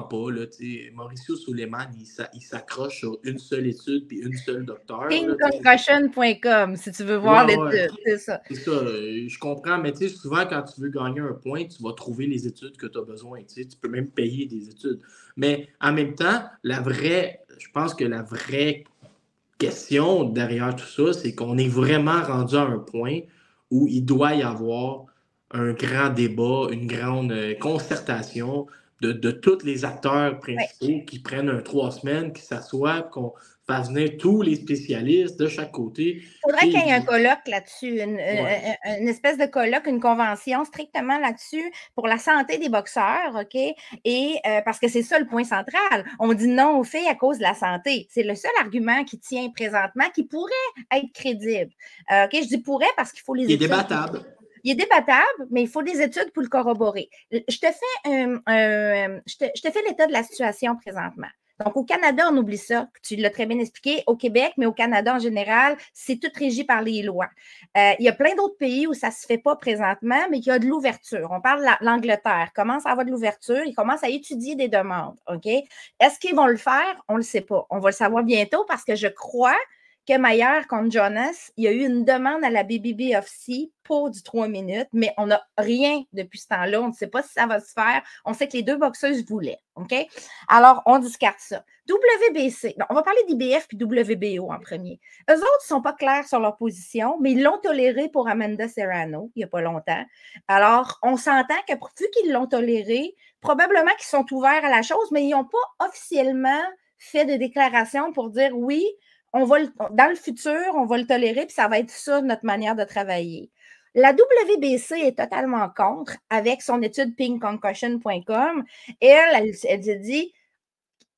pas, là, tu sais, Mauricio Suleiman, il s'accroche sur une seule étude puis une seule docteur. Pinkconcussion.com, si tu veux voir l'étude, c'est ça. C'est ça, je comprends, mais tu sais, souvent, quand tu veux gagner un point, tu vas trouver les études que tu as besoin, tu sais, tu peux même payer des études. Mais en même temps, je pense que la vraie question derrière tout ça, c'est qu'on est vraiment rendu à un point où il doit y avoir un grand débat, une grande concertation de tous les acteurs principaux qui prennent 3 semaines, qui s'assoient, qu'on fasse venir tous les spécialistes de chaque côté. Il faudrait qu'il y ait un colloque là-dessus, une espèce de colloque, une convention strictement là-dessus pour la santé des boxeurs, OK? Et parce que c'est ça le point central. On dit non aux filles à cause de la santé. C'est le seul argument qui tient présentement, qui pourrait être crédible. OK? Je dis pourrait parce qu'il faut les études. Il est débattable. Il est débattable, mais il faut des études pour le corroborer. Je te fais l'état de la situation présentement. Donc, au Canada, on oublie ça. Tu l'as très bien expliqué. Au Québec, mais au Canada en général, c'est tout régi par les lois. Il y a plein d'autres pays où ça ne se fait pas présentement, mais il y a de l'ouverture. On parle de l'Angleterre. Commence à avoir de l'ouverture. Ils commencent à étudier des demandes. OK? Est-ce qu'ils vont le faire? On ne le sait pas. On va le savoir bientôt parce que je crois que Maillard contre Jonas, il y a eu une demande à la BBBFC pour du 3 minutes, mais on n'a rien depuis ce temps-là. On ne sait pas si ça va se faire. On sait que les deux boxeuses voulaient. OK? Alors, on discarte ça. WBC, on va parler d'IBF puis WBO en premier. Eux autres, ils ne sont pas clairs sur leur position, mais ils l'ont toléré pour Amanda Serrano il n'y a pas longtemps. Alors, on s'entend que vu qu'ils l'ont toléré, probablement qu'ils sont ouverts à la chose, mais ils n'ont pas officiellement fait de déclaration pour dire oui, dans le futur, on va le tolérer, puis ça va être ça notre manière de travailler. La WBC est totalement contre avec son étude pinkconcussion.com. Elle s'est dit,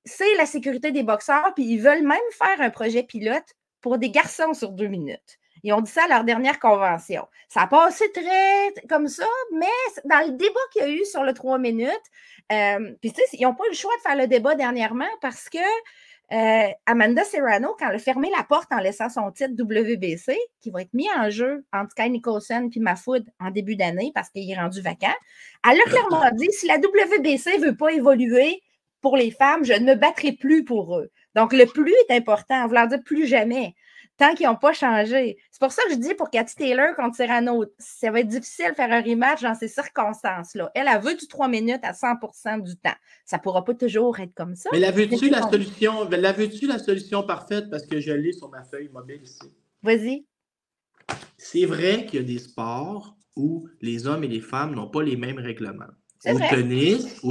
c'est la sécurité des boxeurs, puis ils veulent même faire un projet pilote pour des garçons sur 2 minutes. Ils ont dit ça à leur dernière convention. Ça a passé très comme ça, mais dans le débat qu'il y a eu sur le 3 minutes, puis tu sais, ils n'ont pas eu le choix de faire le débat dernièrement parce que Amanda Serrano, quand elle a fermé la porte en laissant son titre WBC, qui va être mis en jeu entre Sky Nicholson et Mahfoud en début d'année parce qu'il est rendu vacant, elle a clairement dit, si la WBC ne veut pas évoluer pour les femmes, je ne me battrai plus pour eux. Donc, le plus est important, en voulant dire plus jamais, tant qu'ils n'ont pas changé. C'est pour ça que je dis pour Cathy Taylor contre Serrano, ça va être difficile de faire un rematch dans ces circonstances-là. Elle veut du 3 minutes à 100% du temps. Ça ne pourra pas toujours être comme ça. Mais la veux-tu la solution parfaite? Parce que je l'ai sur ma feuille mobile ici. Vas-y. C'est vrai qu'il y a des sports où les hommes et les femmes n'ont pas les mêmes règlements. Au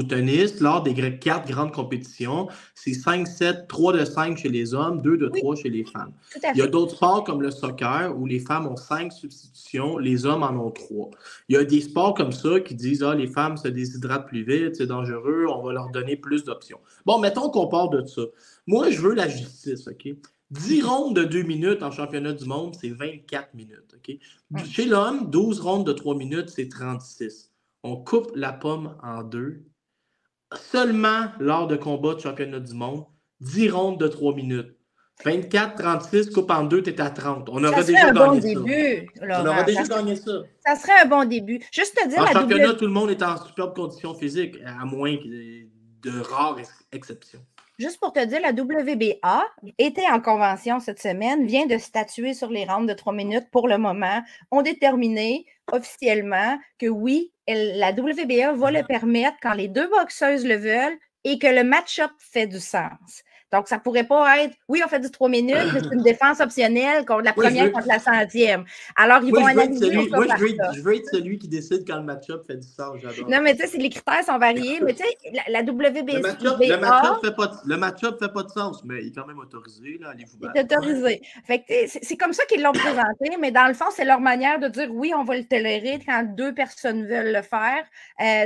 tennis, lors des 4 grandes compétitions, c'est 5-7, 3 de 5 chez les hommes, 2 de 3 chez les femmes. Il y a d'autres sports comme le soccer où les femmes ont 5 substitutions, les hommes en ont 3. Il y a des sports comme ça qui disent les femmes se déshydratent plus vite, c'est dangereux, on va leur donner plus d'options. Bon, mettons qu'on part de ça. Moi, je veux la justice, OK? 10 rondes de 2 minutes en championnat du monde, c'est 24 minutes, OK? Chez l'homme, 12 rondes de 3 minutes, c'est 36. On coupe la pomme en 2. Seulement lors de combats de championnat du monde, 10 rondes de 3 minutes. 24, 36, coupe en 2, tu es à 30. On aurait déjà gagné ça. On aurait déjà gagné ça. Ça serait un bon début. Juste te dire, en championnat, tout le monde est en superbe condition physique, à moins de rares exceptions. Juste pour te dire, la WBA était en convention cette semaine, vient de statuer sur les rounds de 3 minutes pour le moment. On déterminé officiellement que oui, la WBA va le permettre quand les deux boxeuses le veulent et que le match-up fait du sens. Donc, ça ne pourrait pas être, oui, on fait du 3 minutes, mais c'est une défense optionnelle contre la première contre la 100e. Alors, ils vont analyser au cas par cas. Je veux être celui qui décide quand le match-up fait du sens, j'adore. Non, mais tu sais, les critères sont variés, mais tu sais, la WBC. Le match-up fait pas de sens, mais il est quand même autorisé, là, allez-vous battre. Il est autorisé. Fait que c'est comme ça qu'ils l'ont présenté, mais dans le fond, c'est leur manière de dire oui, on va le tolérer quand 2 personnes veulent le faire,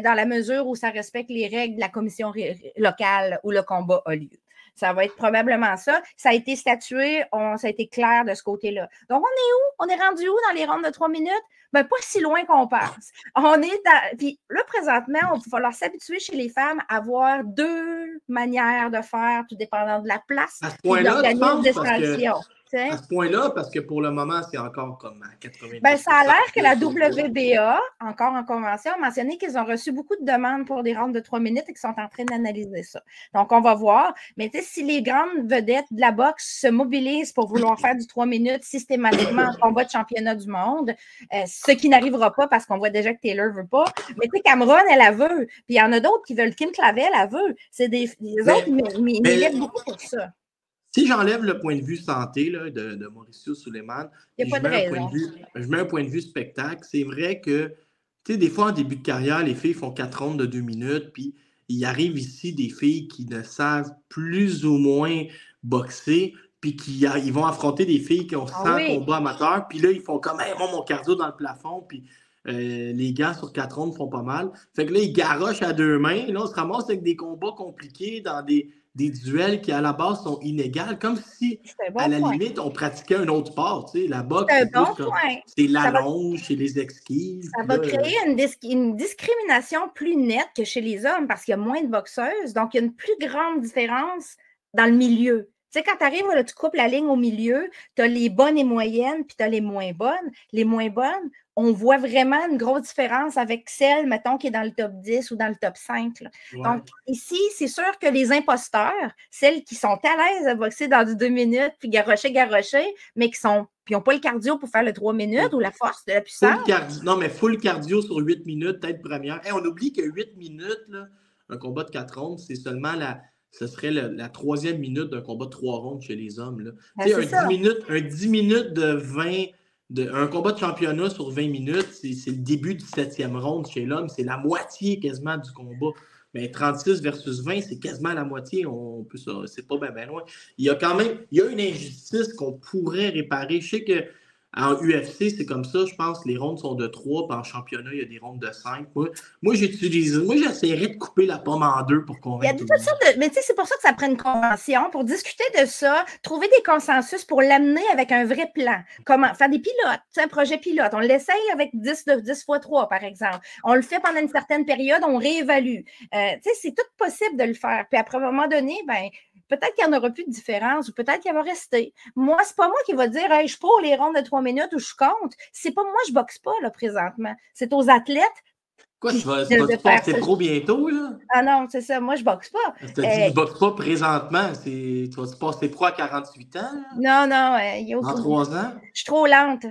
dans la mesure où ça respecte les règles de la commission locale où le combat a lieu. Ça va être probablement ça. Ça a été statué, ça a été clair de ce côté-là. Donc, on est où? On est rendu où dans les rondes de 3 minutes? Ben, pas si loin qu'on pense. Puis là, présentement, il va falloir s'habituer chez les femmes à avoir 2 manières de faire, tout dépendant de la place et de l'organisme d'expansion. À ce point-là, parce que pour le moment, c'est encore comme à 90%. Ben, ça a l'air que la WBA, encore en convention, a mentionné qu'ils ont reçu beaucoup de demandes pour des rounds de 3 minutes et qu'ils sont en train d'analyser ça. Donc, on va voir. Mais si les grandes vedettes de la boxe se mobilisent pour vouloir faire du 3 minutes systématiquement en combat de championnat du monde, ce qui n'arrivera pas parce qu'on voit déjà que Taylor ne veut pas. Mais tu sais, Cameron, elle veut. Puis il y en a d'autres qui veulent. Kim Clavel, elle veut. C'est des autres militent beaucoup pour ça. Si j'enlève le point de vue santé là, de Mauricio Suleiman, je mets un point de vue spectacle, c'est vrai que, tu sais, des fois, en début de carrière, les filles font 4 rondes de 2 minutes, puis il arrive ici des filles qui ne savent plus ou moins boxer, puis ils vont affronter des filles qui ont 100 combats amateurs, puis là, ils font comme, hey, moi, mon cardio dans le plafond, puis les gars sur 4 rondes font pas mal. Fait que là, ils garochent à 2 mains, là, on se ramasse avec des combats compliqués dans des duels qui, à la base, sont inégales, comme si, à la limite, on pratiquait un autre sport. Tu sais, la boxe, c'est l'allonge, c'est les esquives. Ça va créer une discrimination plus nette que chez les hommes parce qu'il y a moins de boxeuses. Donc, il y a une plus grande différence dans le milieu. Tu sais, quand tu arrives, là, tu coupes la ligne au milieu, tu as les bonnes et moyennes, puis tu as les moins bonnes. Les moins bonnes, on voit vraiment une grosse différence avec celle, mettons, qui est dans le top 10 ou dans le top 5. Là. Ouais. Donc, ici, c'est sûr que les imposteurs, celles qui sont à l'aise à boxer dans du 2 minutes, puis garrocher, mais qui n'ont pas le cardio pour faire le 3 minutes ou la force de la puissance. Full cardio sur 8 minutes, tête première. Hey, on oublie que 8 minutes, là, un combat de 4 rondes, c'est seulement ce serait la 3e minute d'un combat de 3 rondes chez les hommes. Là. Un 10 minutes de 20... un combat de championnat sur 20 minutes, c'est le début du 7e ronde chez l'homme. C'est la moitié quasiment du combat. Mais 36 versus 20, c'est quasiment la moitié. C'est pas bien loin. Il y a une injustice qu'on pourrait réparer. Je sais qu'en UFC, c'est comme ça. Je pense que les rondes sont de 3, puis en championnat, il y a des rondes de 5. Moi j'essaierais de couper la pomme en 2 pour convaincre. Il y a toutes sortes mais tu sais, c'est pour ça que ça prend une convention, pour discuter de ça, trouver des consensus pour l'amener avec un vrai plan. Comment faire des pilotes, un projet pilote. On l'essaye avec 10 x 3, par exemple. On le fait pendant une certaine période, on réévalue. Tu sais, c'est tout possible de le faire. Puis après, à un moment donné, peut-être qu'il n'y en aura plus de différence ou peut-être qu'il va rester. Moi, c'est pas moi qui va dire hey, je suis pour les rondes de 3 minutes ou je compte. C'est pas moi, je boxe pas là, présentement. C'est aux athlètes. Quoi, tu vas te passer pro bientôt, là? Ah non, c'est ça. Moi, je boxe pas. Tu as dit que tu boxes pas présentement. Tu vas te passer pro à 48 ans? Là? Non. Dans 3 ans? Je suis trop lente.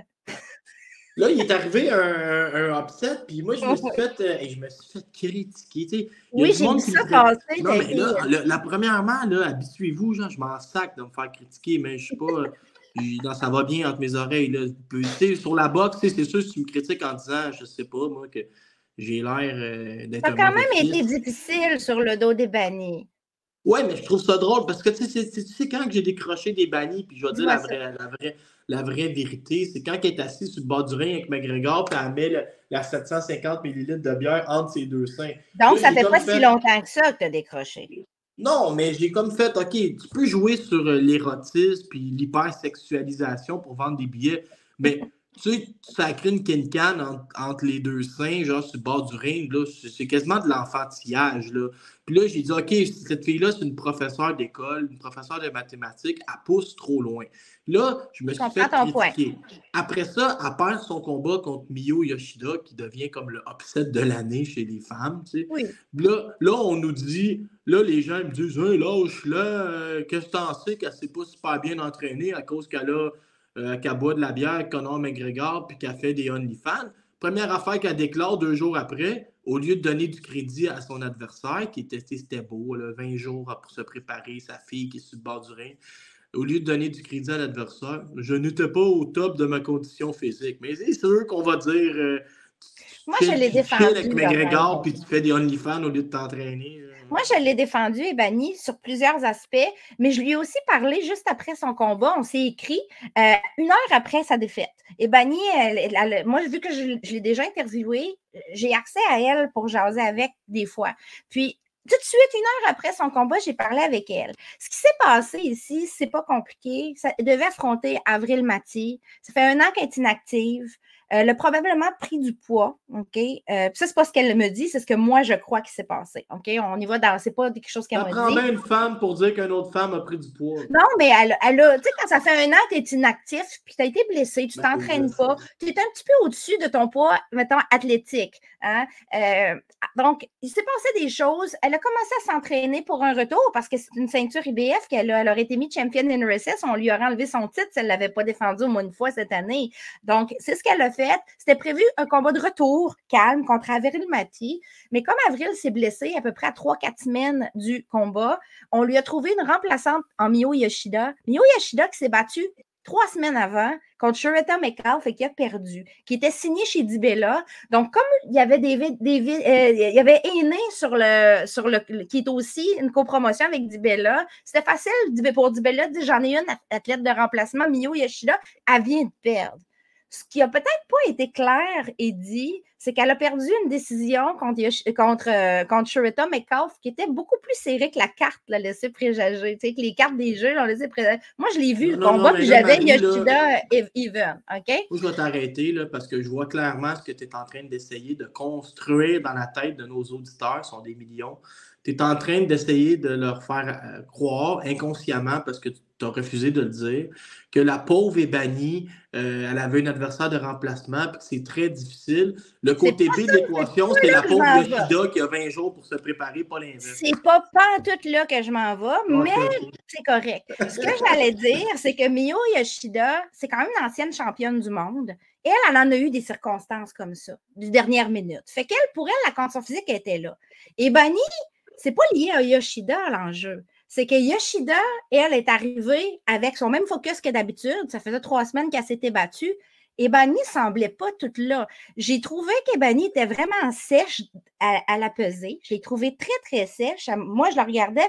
Là, il est arrivé un upset, puis moi, je me suis fait critiquer. Oui, j'ai vu ça passer. Non, mais là, premièrement, là, habituez-vous, genre, je m'en sac de me faire critiquer, mais je suis pas... ça va bien entre mes oreilles. Là. Sur la boxe, c'est sûr, si tu me critiques en disant, je sais pas, moi, que j'ai l'air d'être ça a quand même été difficile sur le dos des bannis. Oui, mais je trouve ça drôle parce que tu sais quand j'ai décroché des bannis, puis je vais dire la vraie vérité, c'est quand elle est assise sur le bord du ring avec McGregor, puis elle met la 750 ml de bière entre ses 2 seins. Donc, là, ça fait pas si longtemps que ça que tu as décroché. Non, mais j'ai comme fait, OK, tu peux jouer sur l'érotisme puis l'hypersexualisation pour vendre des billets, mais tu sais, ça crée une can entre les 2 seins, genre sur le bord du ring, là, c'est quasiment de l'enfantillage, là. Puis là, j'ai dit, OK, cette fille-là, c'est une professeure d'école, une professeure de mathématiques, elle pousse trop loin. Là, je me suis fait critiquer. Après ça, elle perd son combat contre Miyo Yoshida, qui devient comme le upset de l'année chez les femmes, tu sais. Oui. Là, on nous dit, là, les gens me disent, hey, lâche-la, qu'est-ce que t'en sais qu'elle s'est pas super bien entraînée à cause qu'elle boit de la bière, Conor McGregor, puis qu'elle fait des OnlyFans. Première affaire qu'elle déclare 2 jours après, au lieu de donner du crédit à son adversaire, qui était, c'était beau, là, 20 jours pour se préparer, sa fille qui est sur le bord du ring, au lieu de donner du crédit à l'adversaire, je n'étais pas au top de ma condition physique. Mais c'est sûr qu'on va dire moi, je l'ai défendu. Avec McGregor, puis tu fais des OnlyFans au lieu de t'entraîner. Moi, je l'ai défendu et banni sur plusieurs aspects, mais je lui ai aussi parlé juste après son combat. On s'est écrit 1 heure après sa défaite. Et banni, moi, vu que je l'ai déjà interviewée, j'ai accès à elle pour jaser avec des fois. Puis, tout de suite, 1 heure après son combat, j'ai parlé avec elle. Ce qui s'est passé ici, c'est pas compliqué. Elle devait affronter Avril Matty. Ça fait 1 an qu'elle est inactive. Elle a probablement pris du poids, OK? Ça, c'est pas ce qu'elle me dit, c'est ce que moi, je crois qu'il s'est passé, OK? On y va dans... C'est pas quelque chose qu'elle m'a dit. Ça prend bien une femme pour dire qu'une autre femme a pris du poids. Non, mais elle a... Tu sais, quand ça fait 1 an que tu es inactif, puis tu as été blessé, tu t'entraînes pas, tu es un petit peu au-dessus de ton poids, mettons, athlétique. Hein? Donc, il s'est passé des choses. Elle a commencé à s'entraîner pour un retour parce que c'est une ceinture IBF qu'elle a. Elle aurait été mise champion in recess. On lui aurait enlevé son titre si elle ne l'avait pas défendu au moins une fois cette année. Donc, c'est ce qu'elle a fait. C'était prévu un combat de retour calme contre Avril Matty. Mais comme Avril s'est blessée à peu près à 3-4 semaines du combat, on lui a trouvé une remplaçante en Miyo Yoshida. Miyo Yoshida qui s'est battue 3 semaines avant contre Shureta Metcalf et qui a perdu, qui était signé chez Dibella. Donc, comme il y avait il y avait Aîné qui est aussi une copromotion avec Dibella, c'était facile pour Dibella de dire j'en ai une athlète de remplacement, Miyo Yoshida, elle vient de perdre. Ce qui n'a peut-être pas été clair et dit, c'est qu'elle a perdu une décision contre Shureta Metcalf qui était beaucoup plus serrée que la carte l'a laissé présager. Tu sais, que les cartes des jeux l'ont laissé présager. Moi, je l'ai vu le combat, puis j'avais Yoshida even. OK? Moi, je vais t'arrêter là, parce que je vois clairement ce que tu es en train d'essayer de construire dans la tête de nos auditeurs, ce sont des millions. Tu es en train d'essayer de leur faire croire inconsciemment, parce que tu as refusé de le dire, que la pauvre est bannie, elle avait un adversaire de remplacement, puis que c'est très difficile. Le côté B de l'équation, c'est la pauvre Yoshida qui a 20 jours pour se préparer, pas l'inverse. C'est pas tout là que je m'en vais, mais c'est correct. Ce que j'allais dire, c'est que Miyo Yoshida, c'est quand même une ancienne championne du monde. Elle en a eu des circonstances comme ça, de dernière minute. Fait qu'elle, pour elle, la condition physique était là. Et Bunny, c'est pas lié à Yoshida, l'enjeu. C'est que Yoshida, elle, est arrivée avec son même focus que d'habitude. Ça faisait 3 semaines qu'elle s'était battue. Et Bunny ne semblait pas toute là. J'ai trouvé que Bunny était vraiment sèche à la pesée. Je l'ai trouvée très, très sèche. Moi, je la regardais,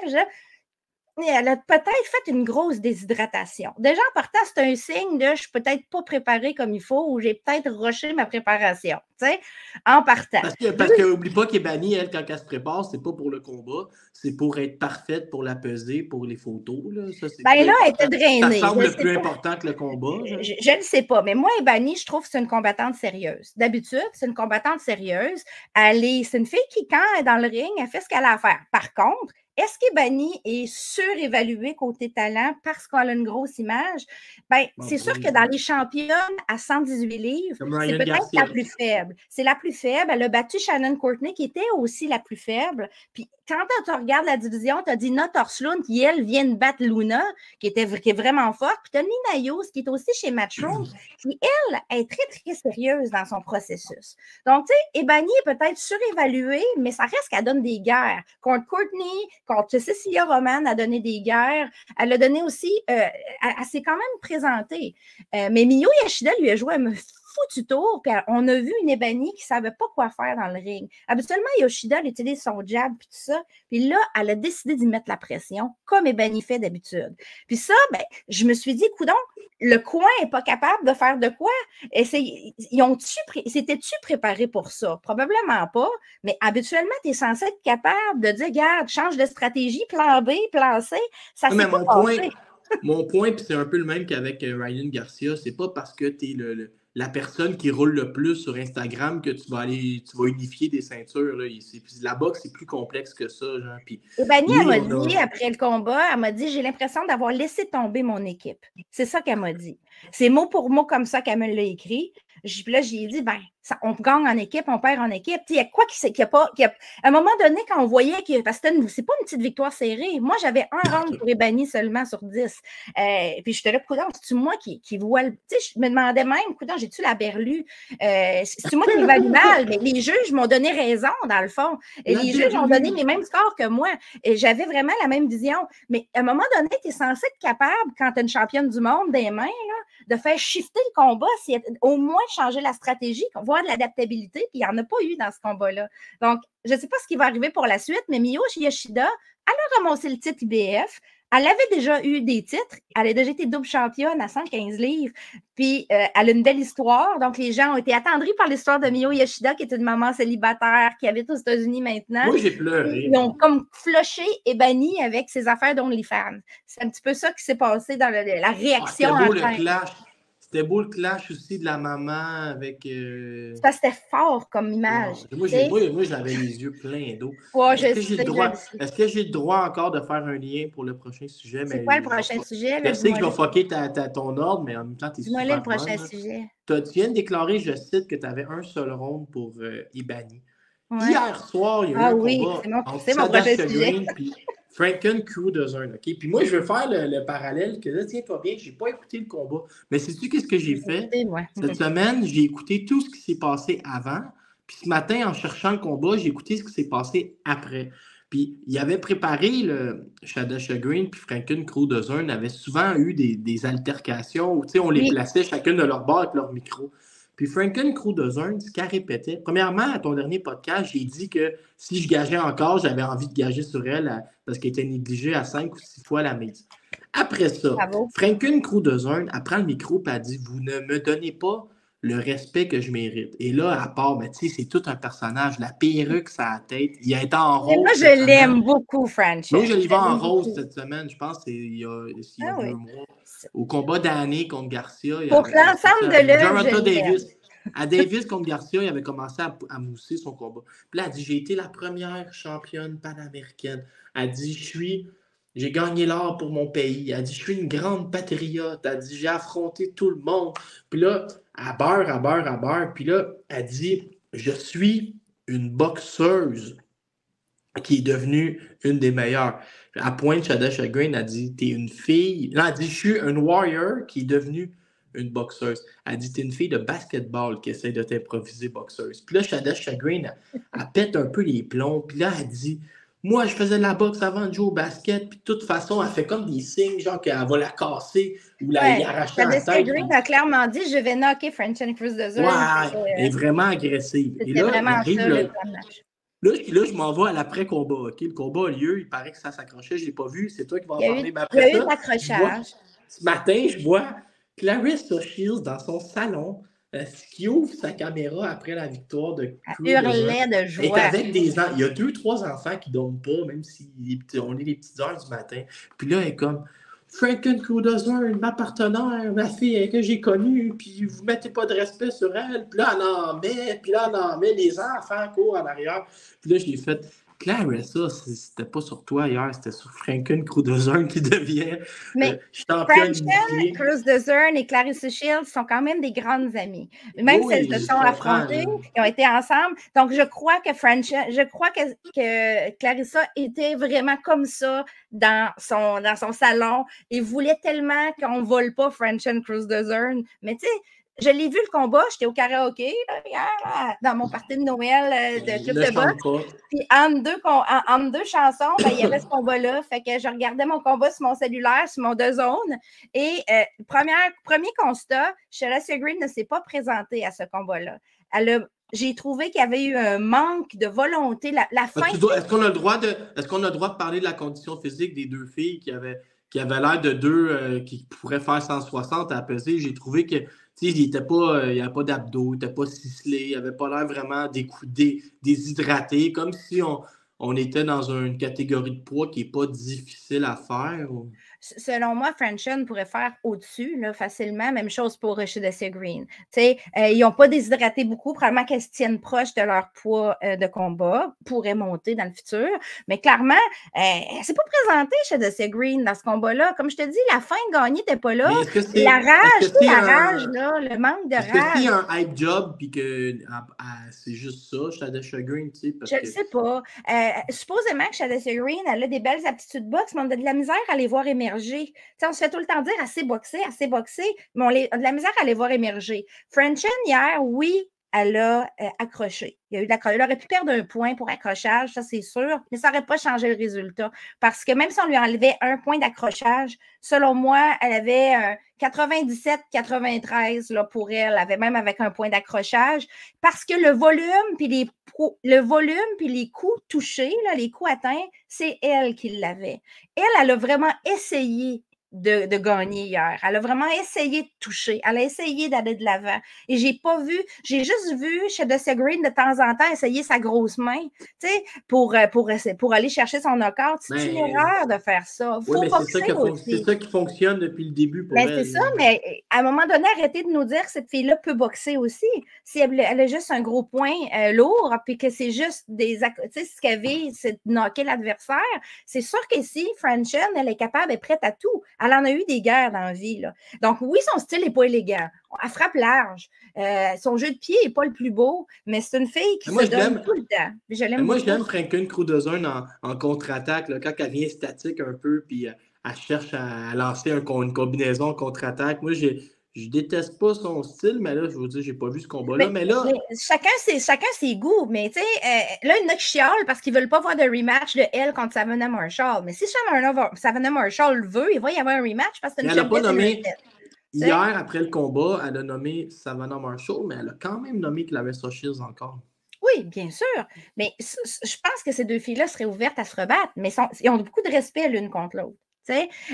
elle a peut-être fait une grosse déshydratation. Déjà, en partant, c'est un signe de je ne suis peut-être pas préparée comme il faut ou j'ai peut-être rushé ma préparation, tu sais, en partant. Parce que n'oublie pas qu'Ebany, elle, quand elle se prépare, c'est pas pour le combat, c'est pour être parfaite pour la pesée, pour les photos. Là, ça, là, elle était drainée. Ça semble plus important que le combat. Je ne sais pas, mais moi, Ebany, je trouve que c'est une combattante sérieuse. D'habitude, c'est une combattante sérieuse. C'est une fille qui, quand elle est dans le ring, elle fait ce qu'elle a à faire. Par contre, est-ce qu'Ebany est surévaluée côté talent parce qu'elle a une grosse image? Bien, c'est sûr que dans les championnes à 118 livres, c'est peut-être la plus faible. C'est la plus faible. Elle a battu Shannon Courtney, qui était aussi la plus faible. Puis quand tu regardes la division, tu as Dina Torslund, qui, elle, vient de battre Luna, qui est vraiment forte. Puis tu as Nina Yos, qui est aussi chez Matchroom, qui, elle, est très, très sérieuse dans son processus. Donc, tu sais, Ebany est peut-être surévaluée, mais ça reste qu'elle donne des guerres. Contre Courtney, contre Cecilia Roman, a donné des guerres. Elle a donné aussi, elle s'est quand même présentée. Mais Miyo Yoshida lui a joué un foutu tour, puis on a vu une Ebany qui ne savait pas quoi faire dans le ring. Habituellement, Yoshida, elle utilise son jab, puis tout ça. Puis là, elle a décidé d'y mettre la pression, comme Ebany fait d'habitude. Puis ça, ben, je me suis dit, coudonc, le coin n'est pas capable de faire de quoi? S'étais-tu préparé pour ça? Probablement pas, mais habituellement, tu es censé être capable de dire, regarde, change de stratégie, plan B, plan C, ça s'est pas passé. Mon point, puis c'est un peu le même qu'avec Ryan Garcia, c'est pas parce que tu es la personne qui roule le plus sur Instagram que tu vas unifier des ceintures. Là. La boxe, c'est plus complexe que ça. Genre. Puis, Ebany, elle m'a dit, après le combat, elle m'a dit, j'ai l'impression d'avoir laissé tomber mon équipe. C'est ça qu'elle m'a dit. C'est mot pour mot comme ça qu'elle me l'a écrit. Puis là, j'ai dit, ben, on gagne en équipe, on perd en équipe. Il y a quoi qu'il n'y a pas. À un moment donné, quand on voyait que. Parce que c'est pas une petite victoire serrée. Moi, j'avais un round pour Ebany seulement sur 10. Puis j'étais là, coudonc, c'est-tu moi qui vois le. Tu sais, je me demandais même, coudonc, j'ai-tu la berlue? C'est-tu moi qui m'évalue mal? Mais les juges m'ont donné raison, dans le fond. Et les juges ont donné les mêmes scores que moi. Et j'avais vraiment la même vision. Mais à un moment donné, tu es censé être capable, quand tu es une championne du monde des mains, là, de faire shifter le combat, au moins changer la stratégie, voir de l'adaptabilité, puis il n'y en a pas eu dans ce combat-là. Donc, je ne sais pas ce qui va arriver pour la suite, mais Miyo Yoshida, elle a ramassé le titre IBF. Elle avait déjà eu des titres. Elle a déjà été double championne à 115 livres. Puis, elle a une belle histoire. Donc, les gens ont été attendris par l'histoire de Miyo Yoshida, qui est une maman célibataire qui habite aux États-Unis maintenant. Moi, j'ai pleuré. Ils ont comme flushé Ebany avec ses affaires d'OnlyFans. C'est un petit peu ça qui s'est passé dans la réaction. C'était beau le clash. C'était beau le clash aussi de la maman avec. Ça, c'était fort comme image. Moi, j'avais les yeux pleins d'eau. Ouais, Est-ce que j'ai le droit encore de faire un lien pour le prochain sujet? C'est quoi le prochain sujet? Je sais que je vais fucker ton ordre, mais en même temps, tu es super le prochain sujet. Tu viens de déclarer, je cite, que tu avais un seul round pour Ebany. Ouais. Hier soir, il y a eu un combat entre Chadash Green et Franken Crew de Zern. Okay? Puis moi, je veux faire le parallèle que là, tiens-toi bien, je n'ai pas écouté le combat. Mais sais-tu qu'est-ce que j'ai fait? Cette semaine, j'ai écouté tout ce qui s'est passé avant. Puis ce matin, en cherchant le combat, j'ai écouté ce qui s'est passé après. Puis il avait préparé le Chadash Green puis Franken Crew de Zern avaient souvent eu des altercations où on les plaçait chacun de leur bord avec leur micro. Puis Franken Crew de Zern, ce qu'elle répétait, premièrement, à ton dernier podcast, j'ai dit que si je gageais encore, j'avais envie de gager sur elle parce qu'elle était négligée à 5 ou 6 fois la mise. Après ça, Franken Crew de Zern, elle prend le micro et elle dit « Vous ne me donnez pas le respect que je mérite. » Et là, à part, tu sais, c'est tout un personnage. La perruque, sa tête, il a été en rose. Moi, je l'aime beaucoup, Franken. Moi, je l'ai vu en rose cette semaine. Je pense que c'est il y a 2 mois. Au combat d'année contre Garcia. Pour l'ensemble de l'œuvre, Davis. À Davis contre Garcia, il avait commencé à mousser son combat. Puis là, elle dit, j'ai été la première championne panaméricaine. Elle dit, j'ai gagné l'or pour mon pays. Elle dit, je suis une grande patriote. Elle dit, j'ai affronté tout le monde. Puis là, elle beurre. Puis là, elle dit, je suis une boxeuse qui est devenue une des meilleures. À pointe, Chadash Green a dit, t'es une fille. Non, elle dit, je suis un warrior qui est devenu une boxeuse. Elle dit, t'es une fille de basketball qui essaie de t'improviser boxeuse. Puis là, Chadash Green, elle pète un peu les plombs. Puis là, elle dit, moi, je faisais de la boxe avant de jouer au basket. Puis de toute façon, elle fait comme des signes, genre qu'elle va la casser ou y arracher la tête. Chadash Green a clairement dit, je vais knocker Franken Crew de Zern. Ouais, elle est vraiment agressive. Et là, Là, je m'en vais à l'après-combat. Okay? Le combat a lieu, il paraît que ça s'accrochait, je ne l'ai pas vu. C'est toi qui vas en parler. Il y a eu l'accrochage. Ce matin, je vois Clarissa Shields dans son salon qui ouvre sa caméra après la victoire de Crew. Elle hurlait de joie. Avec il y a 2-3 enfants qui ne dorment pas, même si on est les petites heures du matin. Puis là, elle est comme Franken Crew de Zern, ma partenaire, ma fille que j'ai connue, puis vous ne mettez pas de respect sur elle. Puis là, on en met, les enfants courent en arrière. Puis là, je l'ai fait. Clarissa, c'était pas sur toi hier, c'était sur Franken Crew de Zern qui devient championne. Franken Crew de Zern et Clarissa Shields sont quand même des grandes amies. Même si elles se sont affrontées, ils ont été ensemble. Donc, je crois que Clarissa était vraiment comme ça dans son salon et voulait tellement qu'on ne vole pas Franken Crew de Zern. Mais tu sais, je l'ai vu le combat, j'étais au karaoké hier, dans mon party de Noël de club de boxe. Puis entre deux chansons, il y avait ce combat-là. Fait que je regardais mon combat sur mon cellulaire, sur mon DAZN. Et premier constat, Chadash Green ne s'est pas présentée à ce combat-là. J'ai trouvé qu'il y avait eu un manque de volonté. La fin. Est-ce qu'on a le droit de parler de la condition physique des deux filles qui avaient l'air de deux qui pourraient faire 160 à peser? J'ai trouvé que il n'y avait pas d'abdos, il n'était pas ciselé, il n'avait pas l'air vraiment déshydraté, comme si on était dans une catégorie de poids qui n'est pas difficile à faire. Selon moi, Franchon pourrait faire au-dessus, là, facilement. Même chose pour Shadessia Green. Ils n'ont pas déshydraté beaucoup. Probablement qu'elles se tiennent proches de leur poids de combat, pourraient monter dans le futur. Mais clairement, elle ne s'est pas présentée, Shadessia Green, dans ce combat-là. Comme je te dis, la fin de gagner n'était pas là. La rage, là, le manque de rage. Est-ce que c'est un hype job puis que c'est juste ça, Shadessia Green? Je ne sais pas. Supposément que Shadessia Green, elle a des belles aptitudes boxe, mais on a de la misère à les voir émerger. On se fait tout le temps dire assez boxé, mais on a de la misère à les voir émerger. Franchon, hier, oui, elle a accroché. Elle aurait pu perdre un point pour accrochage, ça c'est sûr, mais ça n'aurait pas changé le résultat. Parce que même si on lui enlevait un point d'accrochage, selon moi, elle avait 97-93 là, pour elle, même avec un point d'accrochage, parce que le volume puis les coups touchés, là, les coups atteints, c'est elle qui l'avait. Elle a vraiment essayé de gagner hier. Elle a vraiment essayé de toucher. Elle a essayé d'aller de l'avant. Et j'ai juste vu Shadessia Green de temps en temps essayer sa grosse main, pour aller chercher son knockout. C'est une erreur de faire ça. C'est ça qui fonctionne depuis le début pour elle. C'est ça, mais à un moment donné, arrêtez de nous dire que cette fille-là peut boxer aussi. Si elle a juste un gros point lourd, puis que c'est juste ce qu'elle vit, c'est de knocker l'adversaire, c'est sûr que si Franchon, elle est capable, elle est prête à tout. Elle en a eu des guerres dans la vie. Là. Donc, oui, son style n'est pas élégant. Elle frappe large. Son jeu de pied n'est pas le plus beau, mais c'est une fille qui se donne tout le temps. Moi, je l'aime Franken Crudezun en contre-attaque, là, quand elle vient statique un peu, puis elle cherche à lancer une combinaison en contre-attaque. Moi, je déteste pas son style, mais là, je veux dire, j'ai pas vu ce combat-là. Mais chacun ses goûts. Mais tu sais, là, il y en a qui chialent parce qu'ils veulent pas voir de rematch de elle contre Savannah Marshall. Mais si Savannah Marshall le veut, il va y avoir un rematch parce que c'est une championne pas nommé. Hier, après le combat, elle a nommé Savannah Marshall, mais elle a quand même nommé Claressa Shields encore. Oui, bien sûr. Mais je pense que ces deux filles-là seraient ouvertes à se rebattre, mais ils ont beaucoup de respect l'une contre l'autre.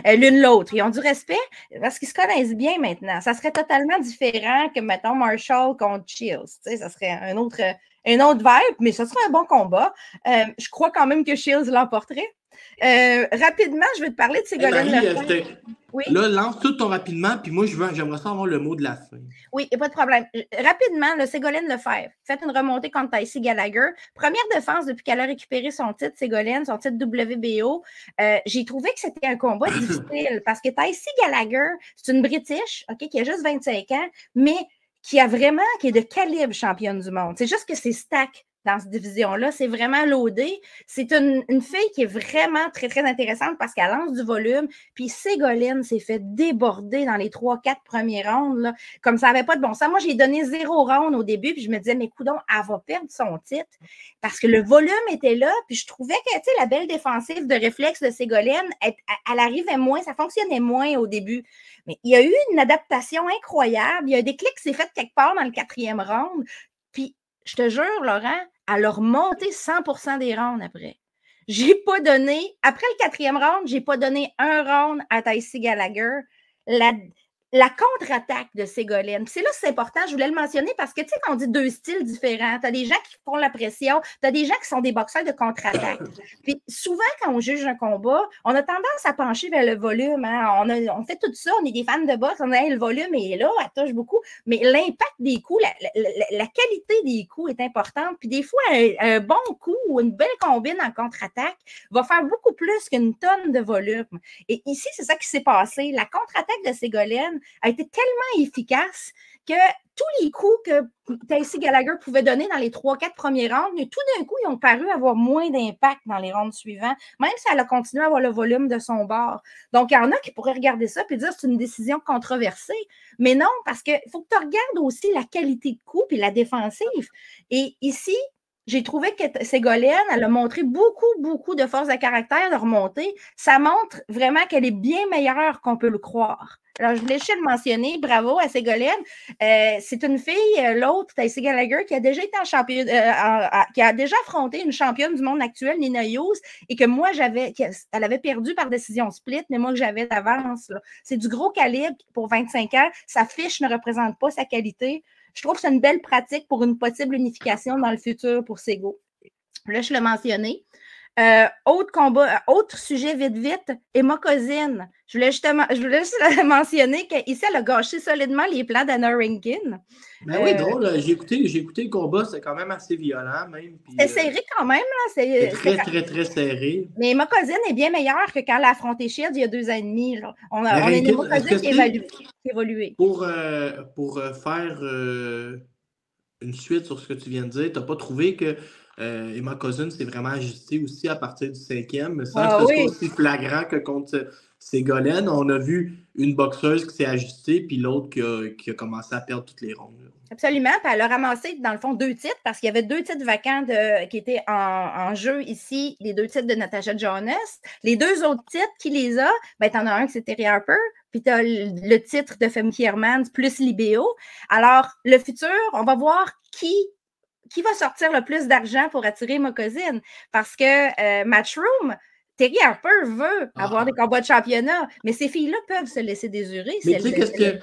L'une l'autre. Ils ont du respect parce qu'ils se connaissent bien maintenant. Ça serait totalement différent que, mettons, Marshall contre Shields. Ça serait un autre vibe, mais ce serait un bon combat. Je crois quand même que Shields l'emporterait. Rapidement, je vais te parler de Ségolène Lefebvre. Oui. Là, lance tout ton rapidement, puis moi, j'aimerais ça avoir le mot de la fin. Oui, il n'y a pas de problème. Rapidement, Ségolène Lefebvre. Faites une remontée contre Taïsi Gallagher. Première défense depuis qu'elle a récupéré son titre, Ségolène, son titre WBO. J'ai trouvé que c'était un combat difficile parce que Taïsi Gallagher, c'est une British, qui a juste 25 ans, mais qui est de calibre championne du monde. C'est juste que c'est stack dans cette division-là. C'est vraiment loadé. C'est une fille qui est vraiment très, très intéressante parce qu'elle lance du volume. Puis Ségolène s'est fait déborder dans les 3-4 premiers rounds, là, comme ça n'avait pas de bon sens. Moi, j'ai donné 0 round au début, puis je me disais, mais coudonc, elle va perdre son titre parce que le volume était là. Puis je trouvais que, la belle défensive de réflexe de Ségolène, elle arrivait moins, ça fonctionnait moins au début. Mais il y a eu une adaptation incroyable. Il y a un déclic qui s'est fait quelque part dans le 4e round. Puis, je te jure, Laurent, elle a remonté 100% des rounds après. Après le 4e round, je n'ai pas donné un round à Taïsi Gallagher. La contre-attaque de Ségolène. C'est là que c'est important, je voulais le mentionner parce que, tu sais, quand on dit 2 styles différents, tu as des gens qui font la pression, tu as des gens qui sont des boxeurs de contre-attaque. Puis souvent, quand on juge un combat, on a tendance à pencher vers le volume. Hein? On fait tout ça, on est des fans de boxe, on a le volume est là, elle touche beaucoup, mais l'impact des coups, la qualité des coups est importante. Puis des fois, un bon coup ou une belle combine en contre-attaque va faire beaucoup plus qu'une tonne de volume. Et ici, c'est ça qui s'est passé. La contre-attaque de Ségolène a été tellement efficace que tous les coups que Taïsi Gallagher pouvait donner dans les 3-4 premiers rounds, tout d'un coup, ils ont paru avoir moins d'impact dans les rounds suivants, même si elle a continué à avoir le volume de son bord. Donc, il y en a qui pourraient regarder ça et dire que c'est une décision controversée. Mais non, parce qu'il faut que tu regardes aussi la qualité de coup et la défensive. Et ici, j'ai trouvé que Ségolène, elle a montré beaucoup, beaucoup de force de caractère de remonter. Ça montre vraiment qu'elle est bien meilleure qu'on peut le croire. Alors, je voulais juste le mentionner. Bravo à Ségolène. C'est une fille, l'autre, Taïsi Gallagher, qui a déjà été qui a déjà affronté une championne du monde actuel, Nina Hughes, et que moi, elle avait perdu par décision split, mais moi, que j'avais d'avance. C'est du gros calibre pour 25 ans. Sa fiche ne représente pas sa qualité. Je trouve que c'est une belle pratique pour une possible unification dans le futur pour Ségo. Là, je l'ai mentionné. Autre combat, autre sujet vite, Emma Cousine. Je voulais juste mentionner qu'ici, elle a gâché solidement les plans d'Anna Rankin. Ben oui, drôle. J'ai écouté le combat, c'est quand même assez violent, même. C'est serré quand même, là. C'est très serré. Mais Emma Cousine est bien meilleure que quand elle a affronté Shield il y a 2 ans et demi. Là. On a une Emma Cousine qui a évolué. Pour faire une suite sur ce que tu viens de dire, tu n'as pas trouvé que Emma Cousine s'est vraiment ajustée aussi à partir du 5e, sans que ce soit aussi flagrant que contre Ségolène. On a vu une boxeuse qui s'est ajustée, puis l'autre qui a commencé à perdre toutes les rondes. Absolument. Puis elle a ramassé, dans le fond, 2 titres, parce qu'il y avait 2 titres vacants qui étaient en jeu ici, les 2 titres de Natasha Jonas. Les 2 autres titres, qui les a? Ben, t'en as un qui c'est Terry Harper, puis t'as le titre de Femke Hermans plus Libéo. Alors, le futur, on va voir qui va sortir le plus d'argent pour attirer Emma Cousine. Parce que Matchroom, Terry Harper veut avoir des combats de championnat, mais ces filles-là peuvent se laisser désurer. Mais tu sais,